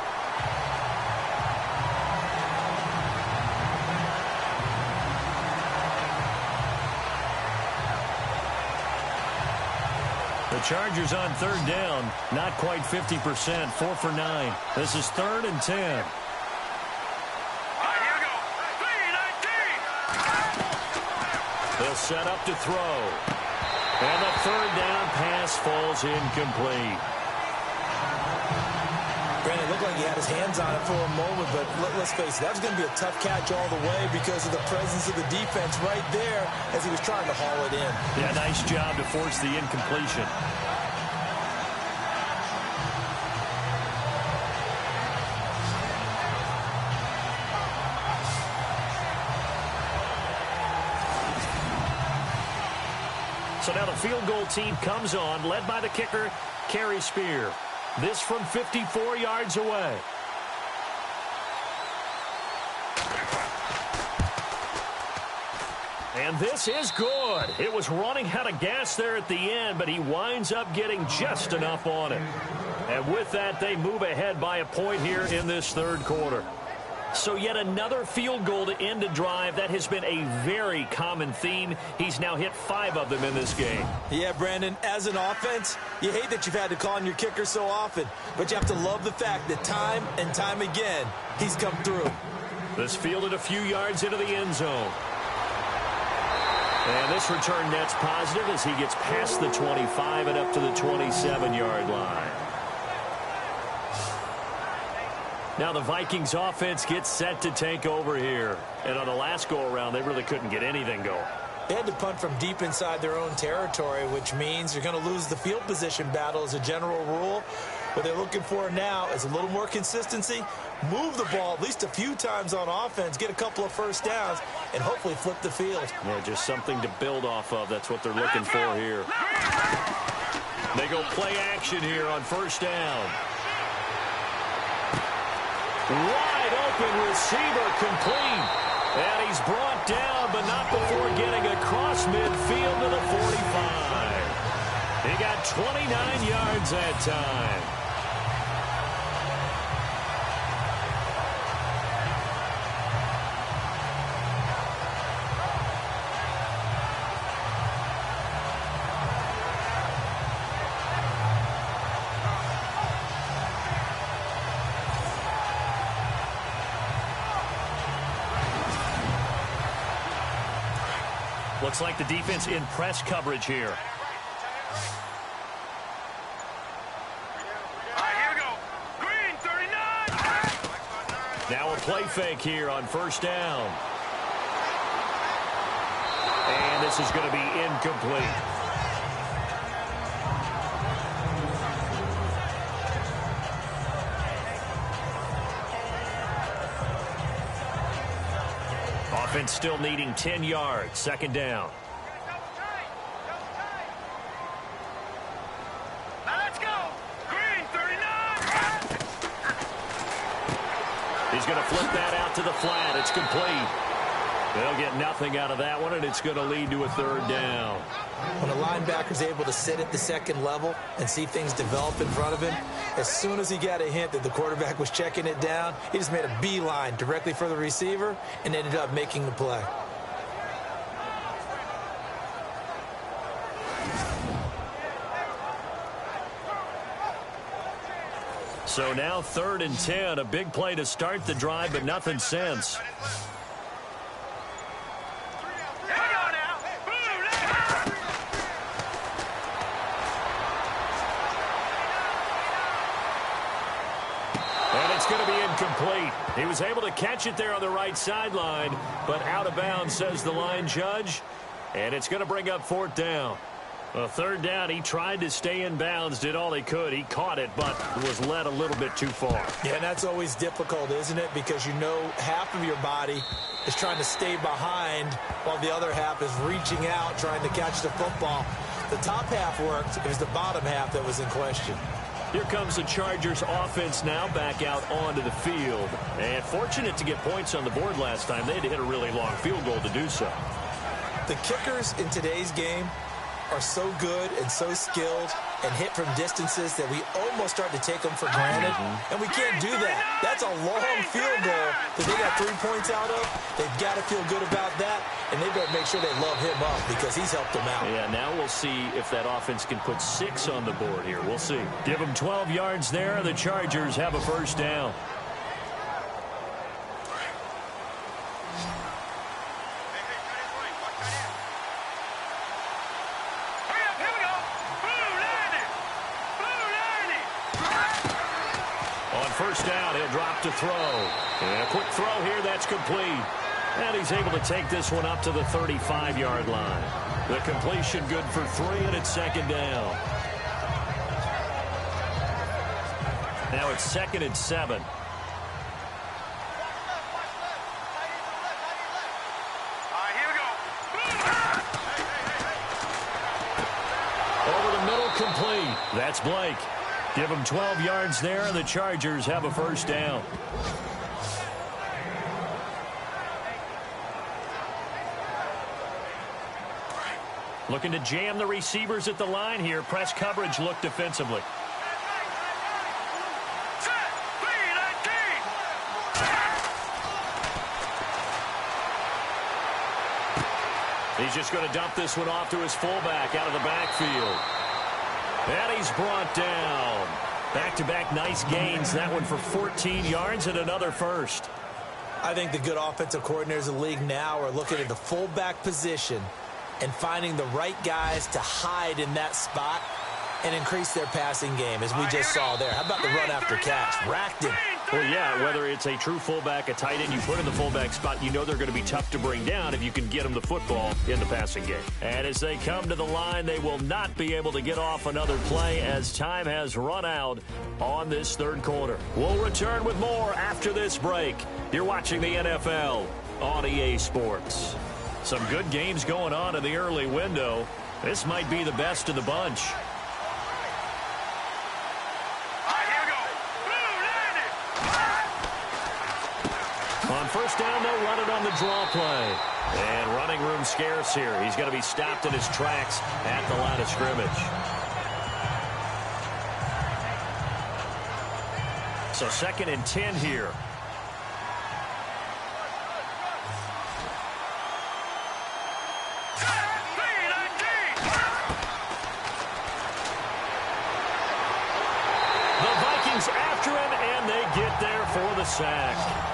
The Chargers on 3rd down, not quite 50%, 4 for 9. This is 3rd and 10. Here we go. 3-19. They'll set up to throw. And the 3rd down pass falls incomplete. it looked like he had his hands on it for a moment, but let's face it, that was going to be a tough catch all the way because of the presence of the defense right there as he was trying to haul it in. Yeah, nice job to force the incompletion. So now the field goal team comes on, led by the kicker, Kerry Spear. This from 54 yards away. And this is good. It was running out of gas there at the end, but he winds up getting just enough on it. And with that, they move ahead by a point here in this third quarter. So yet another field goal to end a drive. That has been a very common theme. He's now hit 5 of them in this game. Yeah, Brandon, as an offense, you hate that you've had to call on your kicker so often, but you have to love the fact that time and time again, he's come through. This fielded a few yards into the end zone. And this return net's positive as he gets past the 25 and up to the 27-yard line. Now the Vikings offense gets set to take over here. And on the last go-around, they really couldn't get anything going. They had to punt from deep inside their own territory, which means you're going to lose the field position battle as a general rule. What they're looking for now is a little more consistency, move the ball at least a few times on offense, get a couple of first downs, and hopefully flip the field. Yeah, just something to build off of. That's what they're looking for here. They go play action here on first down. Wide open receiver complete. And he's brought down, but not before getting across midfield to the 45. He got 29 yards that time. Looks like the defense in press coverage here. All right, here we go. Green, 39. Now a play fake here on first down. And this is going to be incomplete. Offense still needing 10 yards. Second down. Let's go. Green, 39. He's going to flip that out to the flat. It's complete. They'll get nothing out of that one, and it's going to lead to a third down. When a linebacker's able to sit at the second level and see things develop in front of him, as soon as he got a hint that the quarterback was checking it down, he just made a beeline directly for the receiver and ended up making the play. So now 3rd and 10, a big play to start the drive, but nothing since. Complete. He was able to catch it there on the right sideline, but out of bounds, says the line judge, and it's going to bring up 4th down. Well, 3rd down, he tried to stay in bounds, did all he could. He caught it, but was led a little bit too far. Yeah, and that's always difficult, isn't it? Because you know half of your body is trying to stay behind while the other half is reaching out, trying to catch the football. The top half worked. It was the bottom half that was in question. Here comes the Chargers offense now back out onto the field. And fortunate to get points on the board last time. They had to hit a really long field goal to do so. The kickers in today's game are so good and so skilled and hit from distances that we almost start to take them for granted. And we can't do that. That's a long field goal that they got 3 points out of. They've got to feel good about that, and they better make sure they love him up because he's helped them out. Yeah, now we'll see if that offense can put 6 on the board here. We'll see. Give them 12 yards there. The Chargers have a first down. On first down, he'll drop to throw. And a quick throw here, that's complete. And he's able to take this one up to the 35-yard line. The completion good for 3, and it's second down. Now it's 2nd and 7. Over the middle, complete. That's Blake. Give him 12 yards there, and the Chargers have a first down. Looking to jam the receivers at the line here. Press coverage look defensively. He's just going to dump this one off to his fullback out of the backfield. And he's brought down. Back-to-back nice gains. That one for 14 yards and another first. I think the good offensive coordinators in the league now are looking at the fullback position and finding the right guys to hide in that spot and increase their passing game, as we just saw there. How about the run after catch? Racked him. Well, yeah, whether it's a true fullback, a tight end, you put in the fullback spot, you know they're going to be tough to bring down if you can get them the football in the passing game. And as they come to the line, they will not be able to get off another play as time has run out on this third quarter. We'll return with more after this break. You're watching the NFL on EA Sports. Some good games going on in the early window. This might be the best of the bunch. On first down, they'll run it on the draw play. And running room scarce here. He's going to be stopped in his tracks at the line of scrimmage. So 2nd and 10 here. The Vikings after him, and they get there for the sack.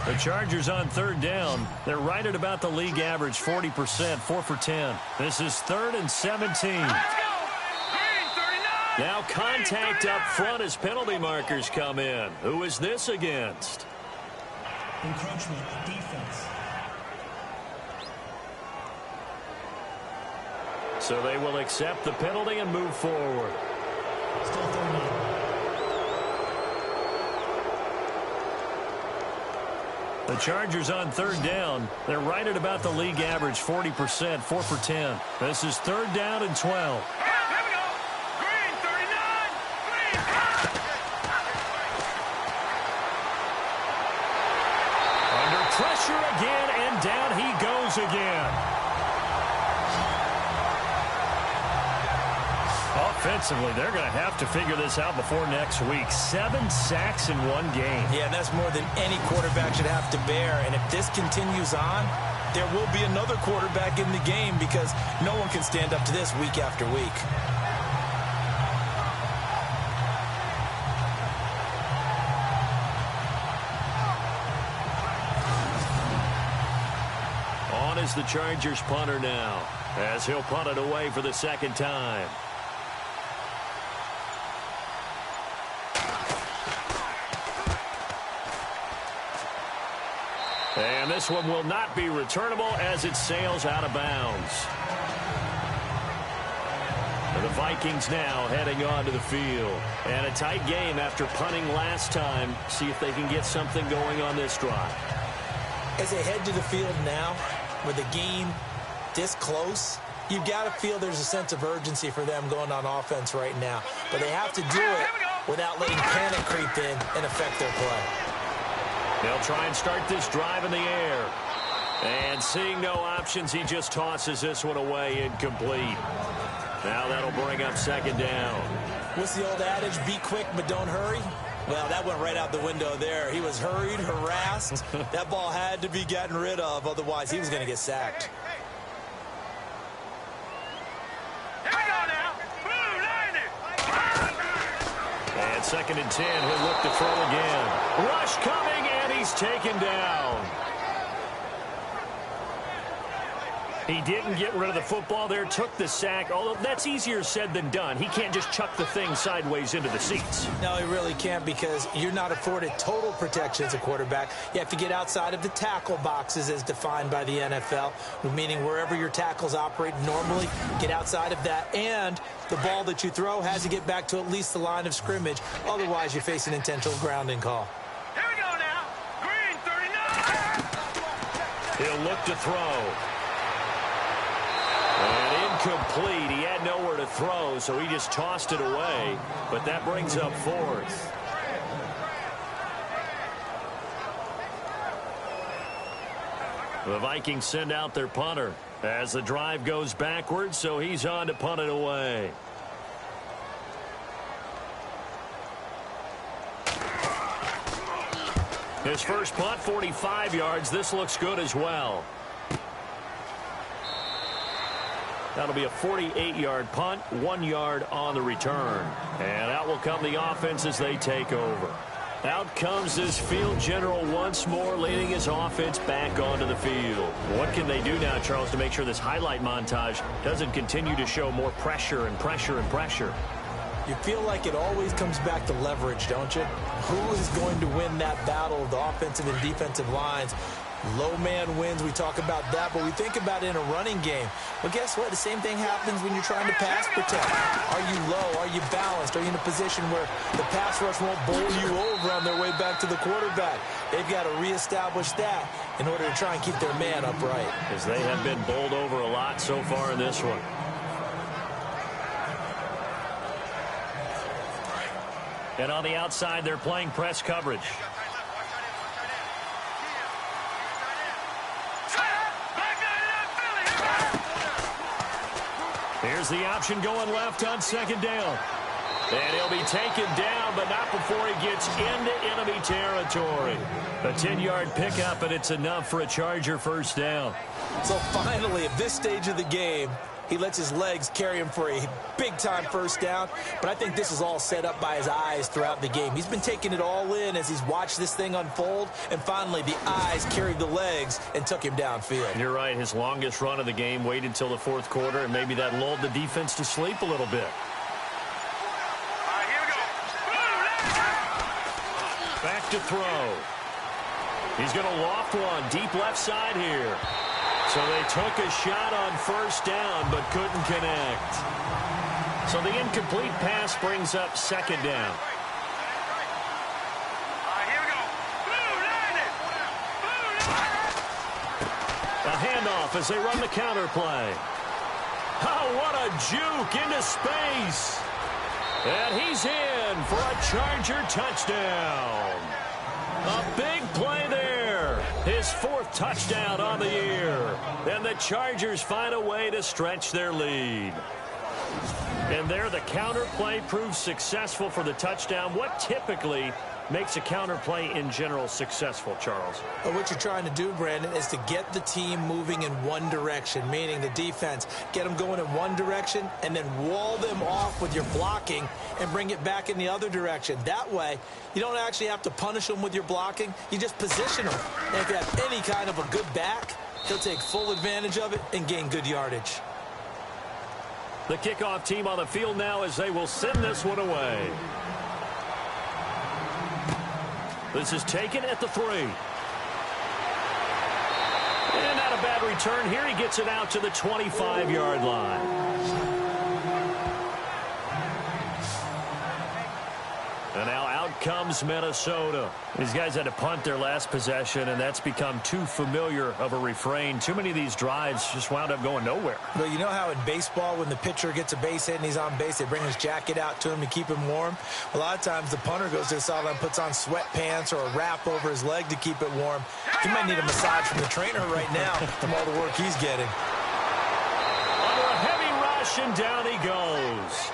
The Chargers on third down. They're right at about the league average, 40%, 4 for 10. This is 3rd and 17. Now contact up front as penalty markers come in. Who is this against? Encroachment defense. So they will accept the penalty and move forward. Still 39. The Chargers on third down. They're right at about the league average, 40%, 4 for 10. This is 3rd down and 12. Under pressure again, and down he goes again. Offensively, they're going to have to figure this out before next week. 7 sacks in one game. Yeah, and that's more than any quarterback should have to bear. And if this continues on, there will be another quarterback in the game because no one can stand up to this week after week. On is the Chargers punter now, as he'll punt it away for the second time. And this one will not be returnable as it sails out of bounds. And the Vikings now heading onto the field. And a tight game after punting last time. See if they can get something going on this drive. As they head to the field now, with the game this close, you've got to feel there's a sense of urgency for them going on offense right now. But they have to do it without letting panic creep in and affect their play. They'll try and start this drive in the air. And seeing no options, he just tosses this one away incomplete. Now that'll bring up second down. What's the old adage? Be quick, but don't hurry. Well, that went right out the window there. He was hurried, harassed. That ball had to be gotten rid of, otherwise he was going to get sacked. Here we go now. Blue, line it. And 2nd and 10, he'll look to throw again. Rush coming, and he's taken down. He didn't get rid of the football there, took the sack, although that's easier said than done. He can't just chuck the thing sideways into the seats. No, he really can't, because you're not afforded total protection as a quarterback. You have to get outside of the tackle boxes as defined by the NFL, meaning wherever your tackles operate normally, get outside of that. And the ball that you throw has to get back to at least the line of scrimmage. Otherwise, you face an intentional grounding call. Here we go now. Green, 39. He'll look to throw. And incomplete. He had nowhere to throw, so he just tossed it away. But that brings up 4th. The Vikings send out their punter as the drive goes backwards, so he's on to punt it away. His first punt, 45 yards. This looks good as well. That'll be a 48-yard punt, 1 yard on the return. And out will come the offense as they take over. Out comes this field general once more, leading his offense back onto the field. What can they do now, Charles, to make sure this highlight montage doesn't continue to show more pressure and pressure and pressure? You feel like it always comes back to leverage, don't you? Who is going to win that battle of the offensive and defensive lines? Low man wins. We talk about that, but we think about it in a running game. Well, guess what? The same thing happens when you're trying to pass protect. Are you low? Are you balanced? Are you in a position where the pass rush won't bowl you over on their way back to the quarterback? They've got to reestablish that in order to try and keep their man upright. As they have been bowled over a lot so far in this one. And on the outside, they're playing press coverage. Here's the option going left on 2nd down. And he'll be taken down, but not before he gets into enemy territory. A 10-yard pickup, and it's enough for a Charger first down. So finally, at this stage of the game, he lets his legs carry him for a big-time first down. But I think this is all set up by his eyes throughout the game. He's been taking it all in as he's watched this thing unfold. And finally, the eyes carried the legs and took him downfield. You're right. His longest run of the game waited till the 4th quarter, and maybe that lulled the defense to sleep a little bit. Here we go. Back to throw. He's going to loft one deep left side here. So they took a shot on first down, but couldn't connect. So the incomplete pass brings up 2nd down. Here we go. Blue, line it. Blue, A handoff as they run the counter play. Oh, what a juke into space. And he's in for a Charger touchdown. A big play there. His 4th touchdown on the year. And the Chargers find a way to stretch their lead. And there the counter play proves successful for the touchdown. What typically makes a counter play in general successful, Charles? Well, what you're trying to do, Brandon, is to get the team moving in one direction, meaning the defense. Get them going in one direction and then wall them off with your blocking and bring it back in the other direction. That way, you don't actually have to punish them with your blocking. You just position them. And if you have any kind of a good back, he'll take full advantage of it and gain good yardage. The kickoff team on the field now as they will send this one away. This is taken at the 3. And not a bad return here. He gets it out to the 25-yard line. And now out comes Minnesota. These guys had to punt their last possession, and that's become too familiar of a refrain. Too many of these drives just wound up going nowhere. Well, you know how in baseball, when the pitcher gets a base hit and he's on base, they bring his jacket out to him to keep him warm? A lot of times the punter goes to the sideline, puts on sweatpants or a wrap over his leg to keep it warm. He might need a massage from the trainer right now from all the work he's getting. Under a heavy rush, and down he goes.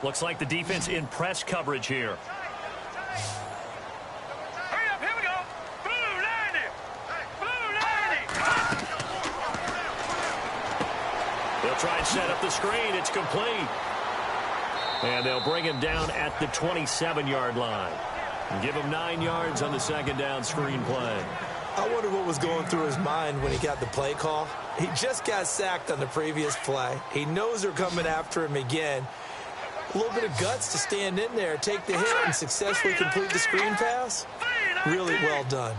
Looks like the defense in press coverage here. Hurry up, here we go. Blue 90. Blue 90. They'll try and set up the screen. It's complete. And they'll bring him down at the 27-yard line. And give him 9 yards on the second down screen play. I wonder what was going through his mind when he got the play call. He just got sacked on the previous play. He knows they're coming after him again. A little bit of guts to stand in there, take the hit, and successfully complete the screen pass. Really well done.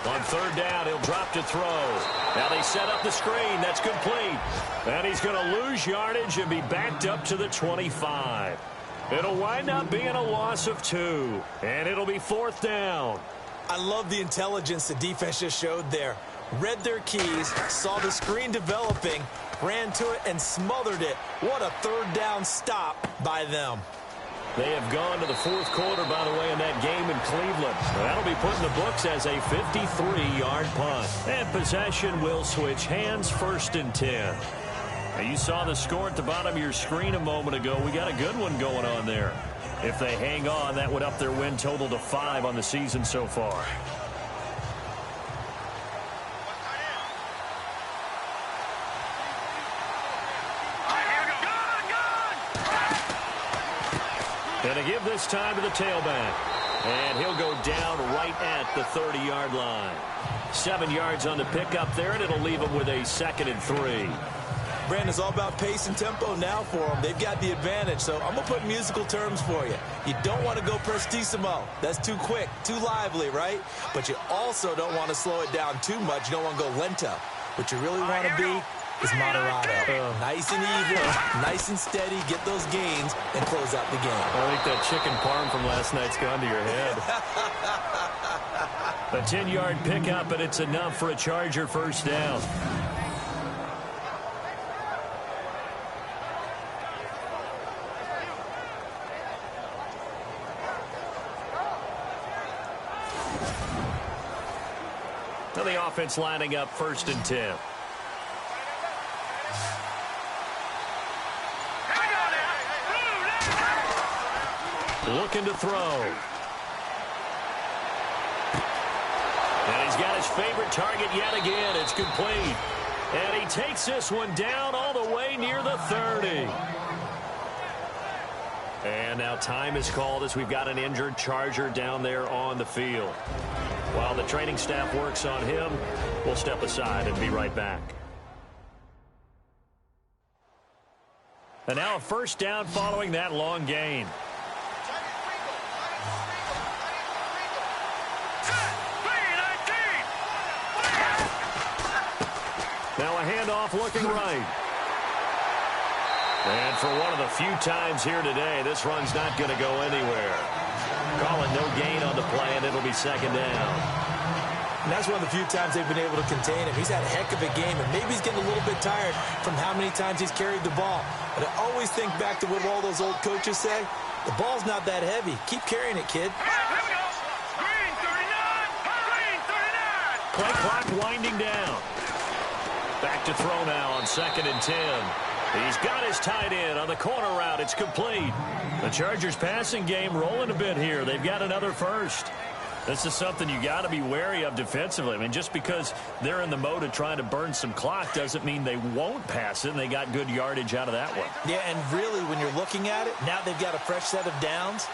On third down, he'll drop to throw. Now they set up the screen. That's complete. And he's going to lose yardage and be backed up to the 25. It'll wind up being a loss of 2. And it'll be fourth down. I love the intelligence the defense just showed there. Read their keys, saw the screen developing, ran to it, and smothered it. What a third down stop by them. They have gone to the fourth quarter, by the way, in that game in Cleveland. That'll be put in the books as a 53-yard punt. And possession will switch hands, first and 10. Now, you saw the score at the bottom of your screen a moment ago. We got a good one going on there. If they hang on, that would up their win total to 5 on the season so far. And to give this time to the tailback. And he'll go down right at the 30-yard line. 7 yards on the pickup there, and it'll leave him with a 2nd and 3. Brandon, it's all about pace and tempo now for them. They've got the advantage, so I'm going to put musical terms for you. You don't want to go prestissimo. That's too quick, too lively, right? But you also don't want to slow it down too much. You don't want to go lento. What you really want to be is moderato. Nice and even, nice and steady, get those gains, and close out the game. I think that chicken parm from last night's gone to your head. A 10-yard pickup, and it's enough for a Charger first down. Now the offense lining up first and 10. Looking to throw. And he's got his favorite target yet again. It's complete. And he takes this one down all the way near the 30. And now time is called as we've got an injured Charger down there on the field. While the training staff works on him, we'll step aside and be right back. And now a first down following that long gain. Now a handoff looking right. And for one of the few times here today, this run's not going to go anywhere. Calling no gain on the play, and it'll be second down. And that's one of the few times they've been able to contain him. He's had a heck of a game, and maybe he's getting a little bit tired from how many times he's carried the ball. But I always think back to what all those old coaches say. The ball's not that heavy. Keep carrying it, kid. Green 39. Green 39. Play clock winding down. Back to throw now on 2nd and 10. He's got his tight end on the corner route. It's complete. The Chargers passing game rolling a bit here. They've got another first. This is something you got to be wary of defensively. I mean, just because they're in the mode of trying to burn some clock doesn't mean they won't pass it, and they got good yardage out of that one. Yeah, and really, when you're looking at it, now they've got a fresh set of downs.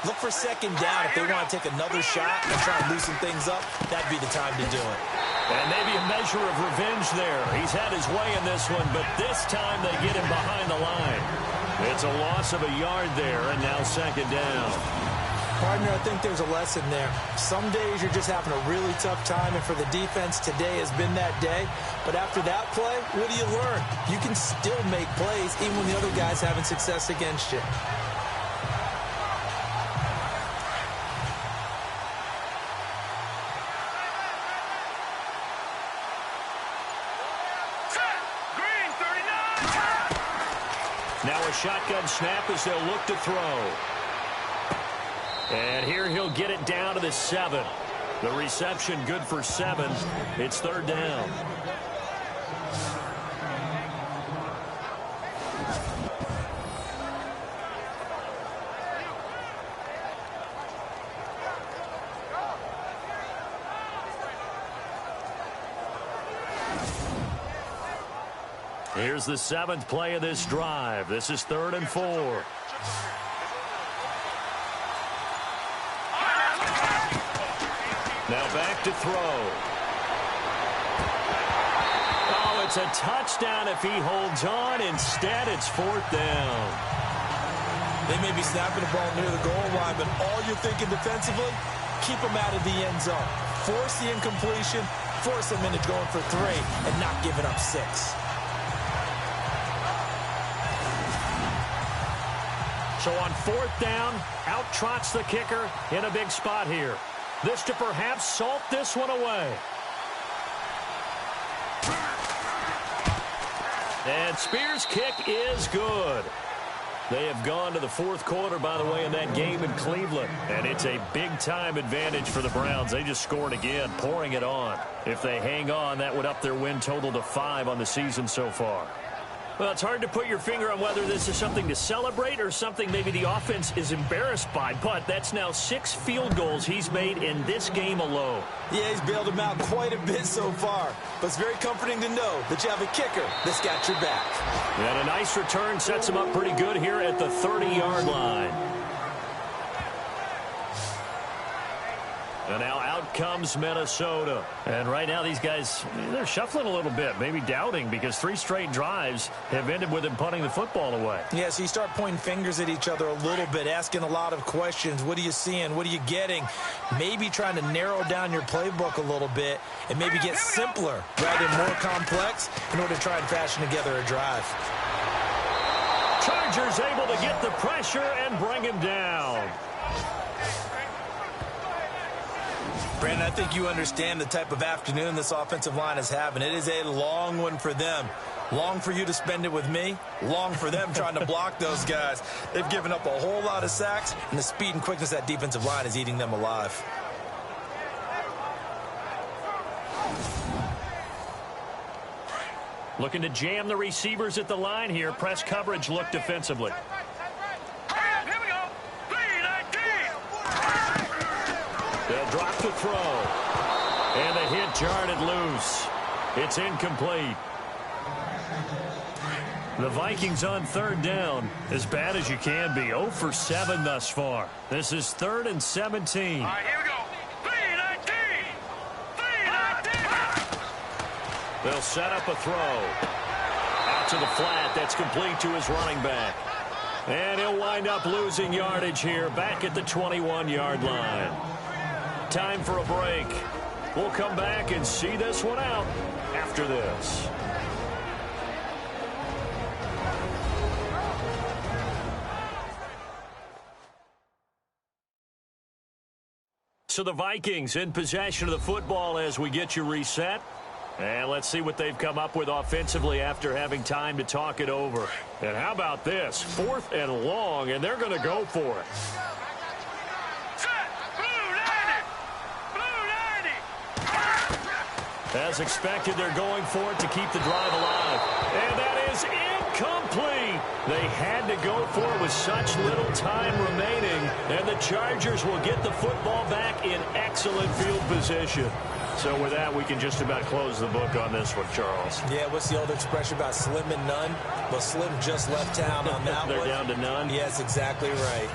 Look for second down if they want to take another shot and try and loosen things up. That'd be the time to do it. And maybe a measure of revenge there. He's had his way in this one, but this time they get him behind the line. It's a loss of a yard there, and now second down. Partner, I think there's a lesson there. Some days you're just having a really tough time, and for the defense, today has been that day. But after that play, what do you learn? You can still make plays even when the other guy's having success against you. Now a shotgun snap as they'll look to throw. And here he'll get it down to the 7. The reception good for 7. It's third down. Here's the 7th play of this drive. This is 3rd and 4. Now back to throw. Oh, it's a touchdown if he holds on. Instead, it's 4th down. They may be snapping the ball near the goal line, but all you're thinking defensively, keep them out of the end zone. Force the incompletion, force them into going for 3, and not giving up 6. So on 4th down, out trots the kicker in a big spot here. This to perhaps salt this one away. And Spears' kick is good. They have gone to the 4th quarter, by the way, in that game in Cleveland. And it's a big-time advantage for the Browns. They just scored again, pouring it on. If they hang on, that would up their win total to 5 on the season so far. Well, it's hard to put your finger on whether this is something to celebrate or something maybe the offense is embarrassed by, but that's now 6 field goals he's made in this game alone. Yeah, he's bailed him out quite a bit so far, but it's very comforting to know that you have a kicker that's got your back. And a nice return sets him up pretty good here at the 30-yard line. And now out comes Minnesota. And right now these guys, they're shuffling a little bit, maybe doubting, because 3 straight drives have ended with them punting the football away. Yeah, so you start pointing fingers at each other a little bit, asking a lot of questions. What are you seeing? What are you getting? Maybe trying to narrow down your playbook a little bit and maybe get simpler rather than more complex in order to try and fashion together a drive. Chargers able to get the pressure and bring him down. Brandon, I think you understand the type of afternoon this offensive line is having. It is a long one for them. Long for you to spend it with me. Long for them trying to block those guys. They've given up a whole lot of sacks, and the speed and quickness of that defensive line is eating them alive. Looking to jam the receivers at the line here. Press coverage look defensively. They'll drop the throw. And the hit jarred it loose. It's incomplete. The Vikings on 3rd down. As bad as you can be. 0 for 7 thus far. This is 3rd and 17. All right, here we go. 3-19. They'll set up a throw. Out to the flat. That's complete to his running back. And he'll wind up losing yardage here back at the 21-yard line. Time for a break. We'll come back and see this one out after this. So the Vikings in possession of the football as we get you reset. And let's see what they've come up with offensively after having time to talk it over. And how about this? 4th and long, and they're going to go for it. As expected, they're going for it to keep the drive alive. And that is incomplete. They had to go for it with such little time remaining. And the Chargers will get the football back in excellent field position. So with that, we can just about close the book on this one, Charles. Yeah, what's the old expression about slim and none? Well, Slim just left town on that They're one. down to none? Yes, exactly right.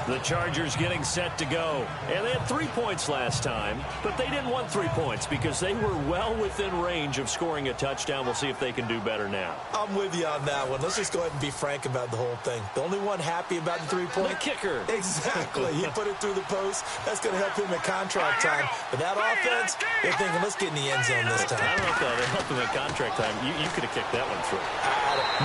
The Chargers getting set to go. And they had 3 points last time, but they didn't want 3 points because they were well within range of scoring a touchdown. We'll see if they can do better now. I'm with you on that one. Let's just go ahead and be frank about the whole thing. The only one happy about the 3-point? The kicker. Exactly. He put it through the post. That's going to help him at contract time. But that offense, they're thinking, let's get in the end zone this time. I don't know if that helped him at contract time. You could have kicked that one through.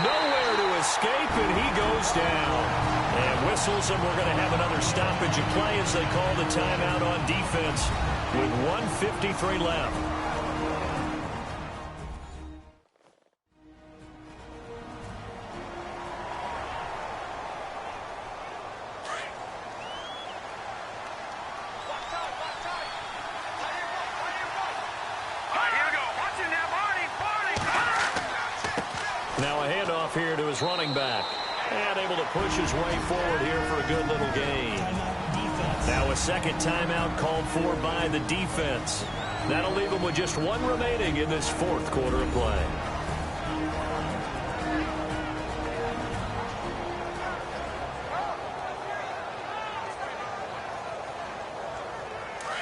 Nowhere to escape, and he goes down. And whistles, and we're going to have another stoppage of play as they call the timeout on defense with 1:53 left. Now a handoff here to his running back. And able to push his way forward here for a good little gain. Now a second timeout called for by the defense. That'll leave them with just one remaining in this fourth quarter of play.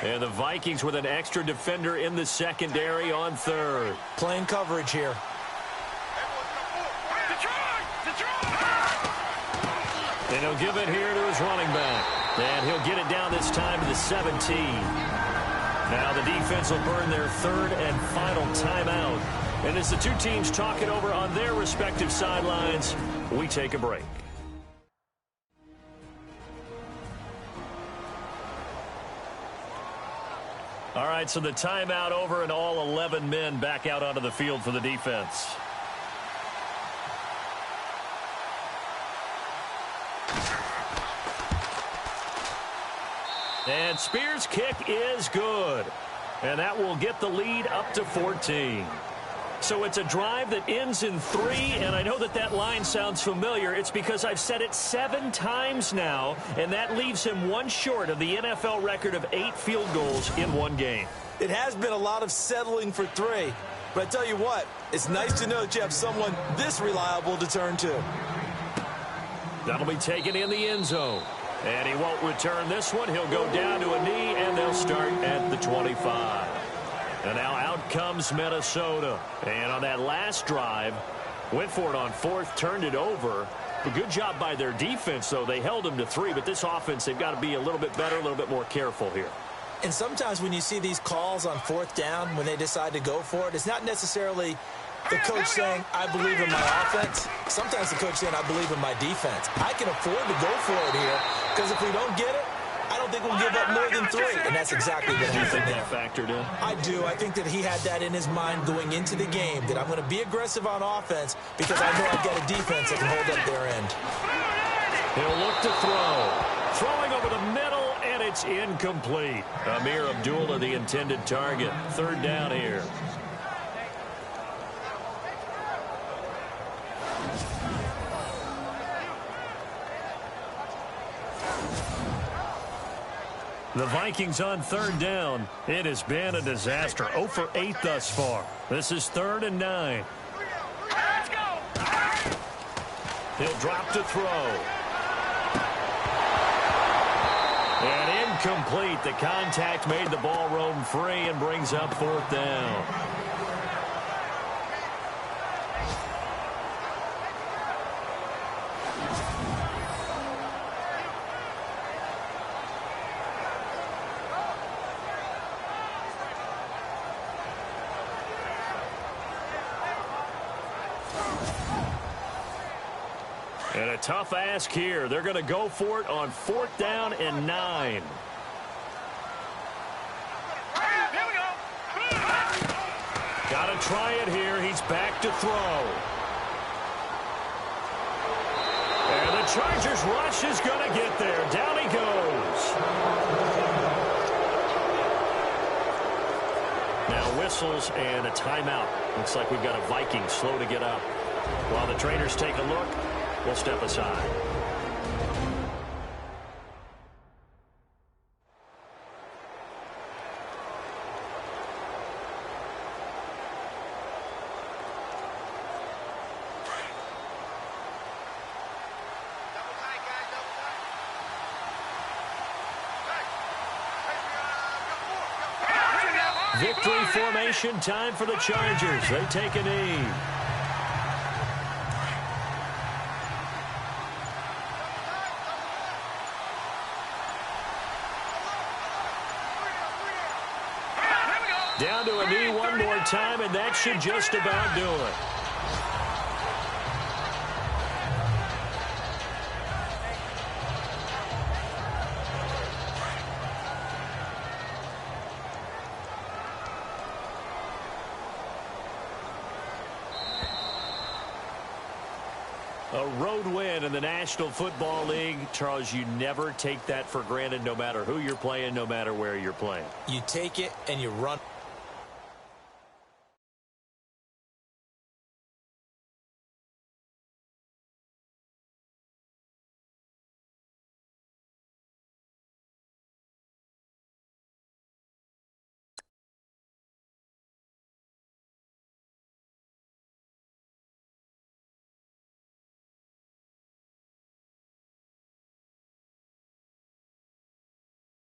And the Vikings with an extra defender in the secondary on third. Playing coverage here. And he'll give it here to his running back. And he'll get it down this time to the 17. Now the defense will burn their third and final timeout. And as the two teams talk it over on their respective sidelines, we take a break. All right, so the timeout over and all 11 men back out onto the field for the defense. And Spears' kick is good. And that will get the lead up to 14. So it's a drive that ends in 3, and I know that line sounds familiar. It's because I've said it 7 times now, and that leaves him one short of the NFL record of 8 field goals in one game. It has been a lot of settling for 3. But I tell you what, it's nice to know that you have someone this reliable to turn to. That'll be taken in the end zone. And he won't return this one. He'll go down to a knee, and they'll start at the 25. And now out comes Minnesota. And on that last drive, went for it on 4th, turned it over. A good job by their defense, though. They held them to 3, but this offense, they've got to be a little bit better, a little bit more careful here. And sometimes when you see these calls on 4th down, when they decide to go for it, it's not necessarily the coach saying, I believe in my offense. Sometimes the coach saying, I believe in my defense. I can afford to go for it here, because if we don't get it, I don't think we'll give up more than 3. And that's exactly what happened there. Factored in? I do. I think that he had that in his mind going into the game, that I'm going to be aggressive on offense because I know I've got a defense that can hold up their end. He'll look to throw. Throwing over the middle, and it's incomplete. Amir Abdullah, the intended target. 3rd down here. The Vikings on 3rd down. It has been a disaster. 0 for 8 thus far. This is 3rd and 9. Let's go. He'll drop to throw. And incomplete. The contact made the ball roam free and brings up 4th down. And a tough ask here. They're going to go for it on 4th down and 9. Here we go. Got to try it here. He's back to throw. And the Chargers rush is going to get there. Down he goes. Now whistles and a timeout. Looks like we've got a Viking slow to get up. While the trainers take a look, we'll step aside. Victory formation time for the Chargers. They take a knee. Down to a knee one more time, and that should just about do it. A road win in the National Football League. Charles, you never take that for granted, no matter who you're playing, no matter where you're playing. You take it and you run.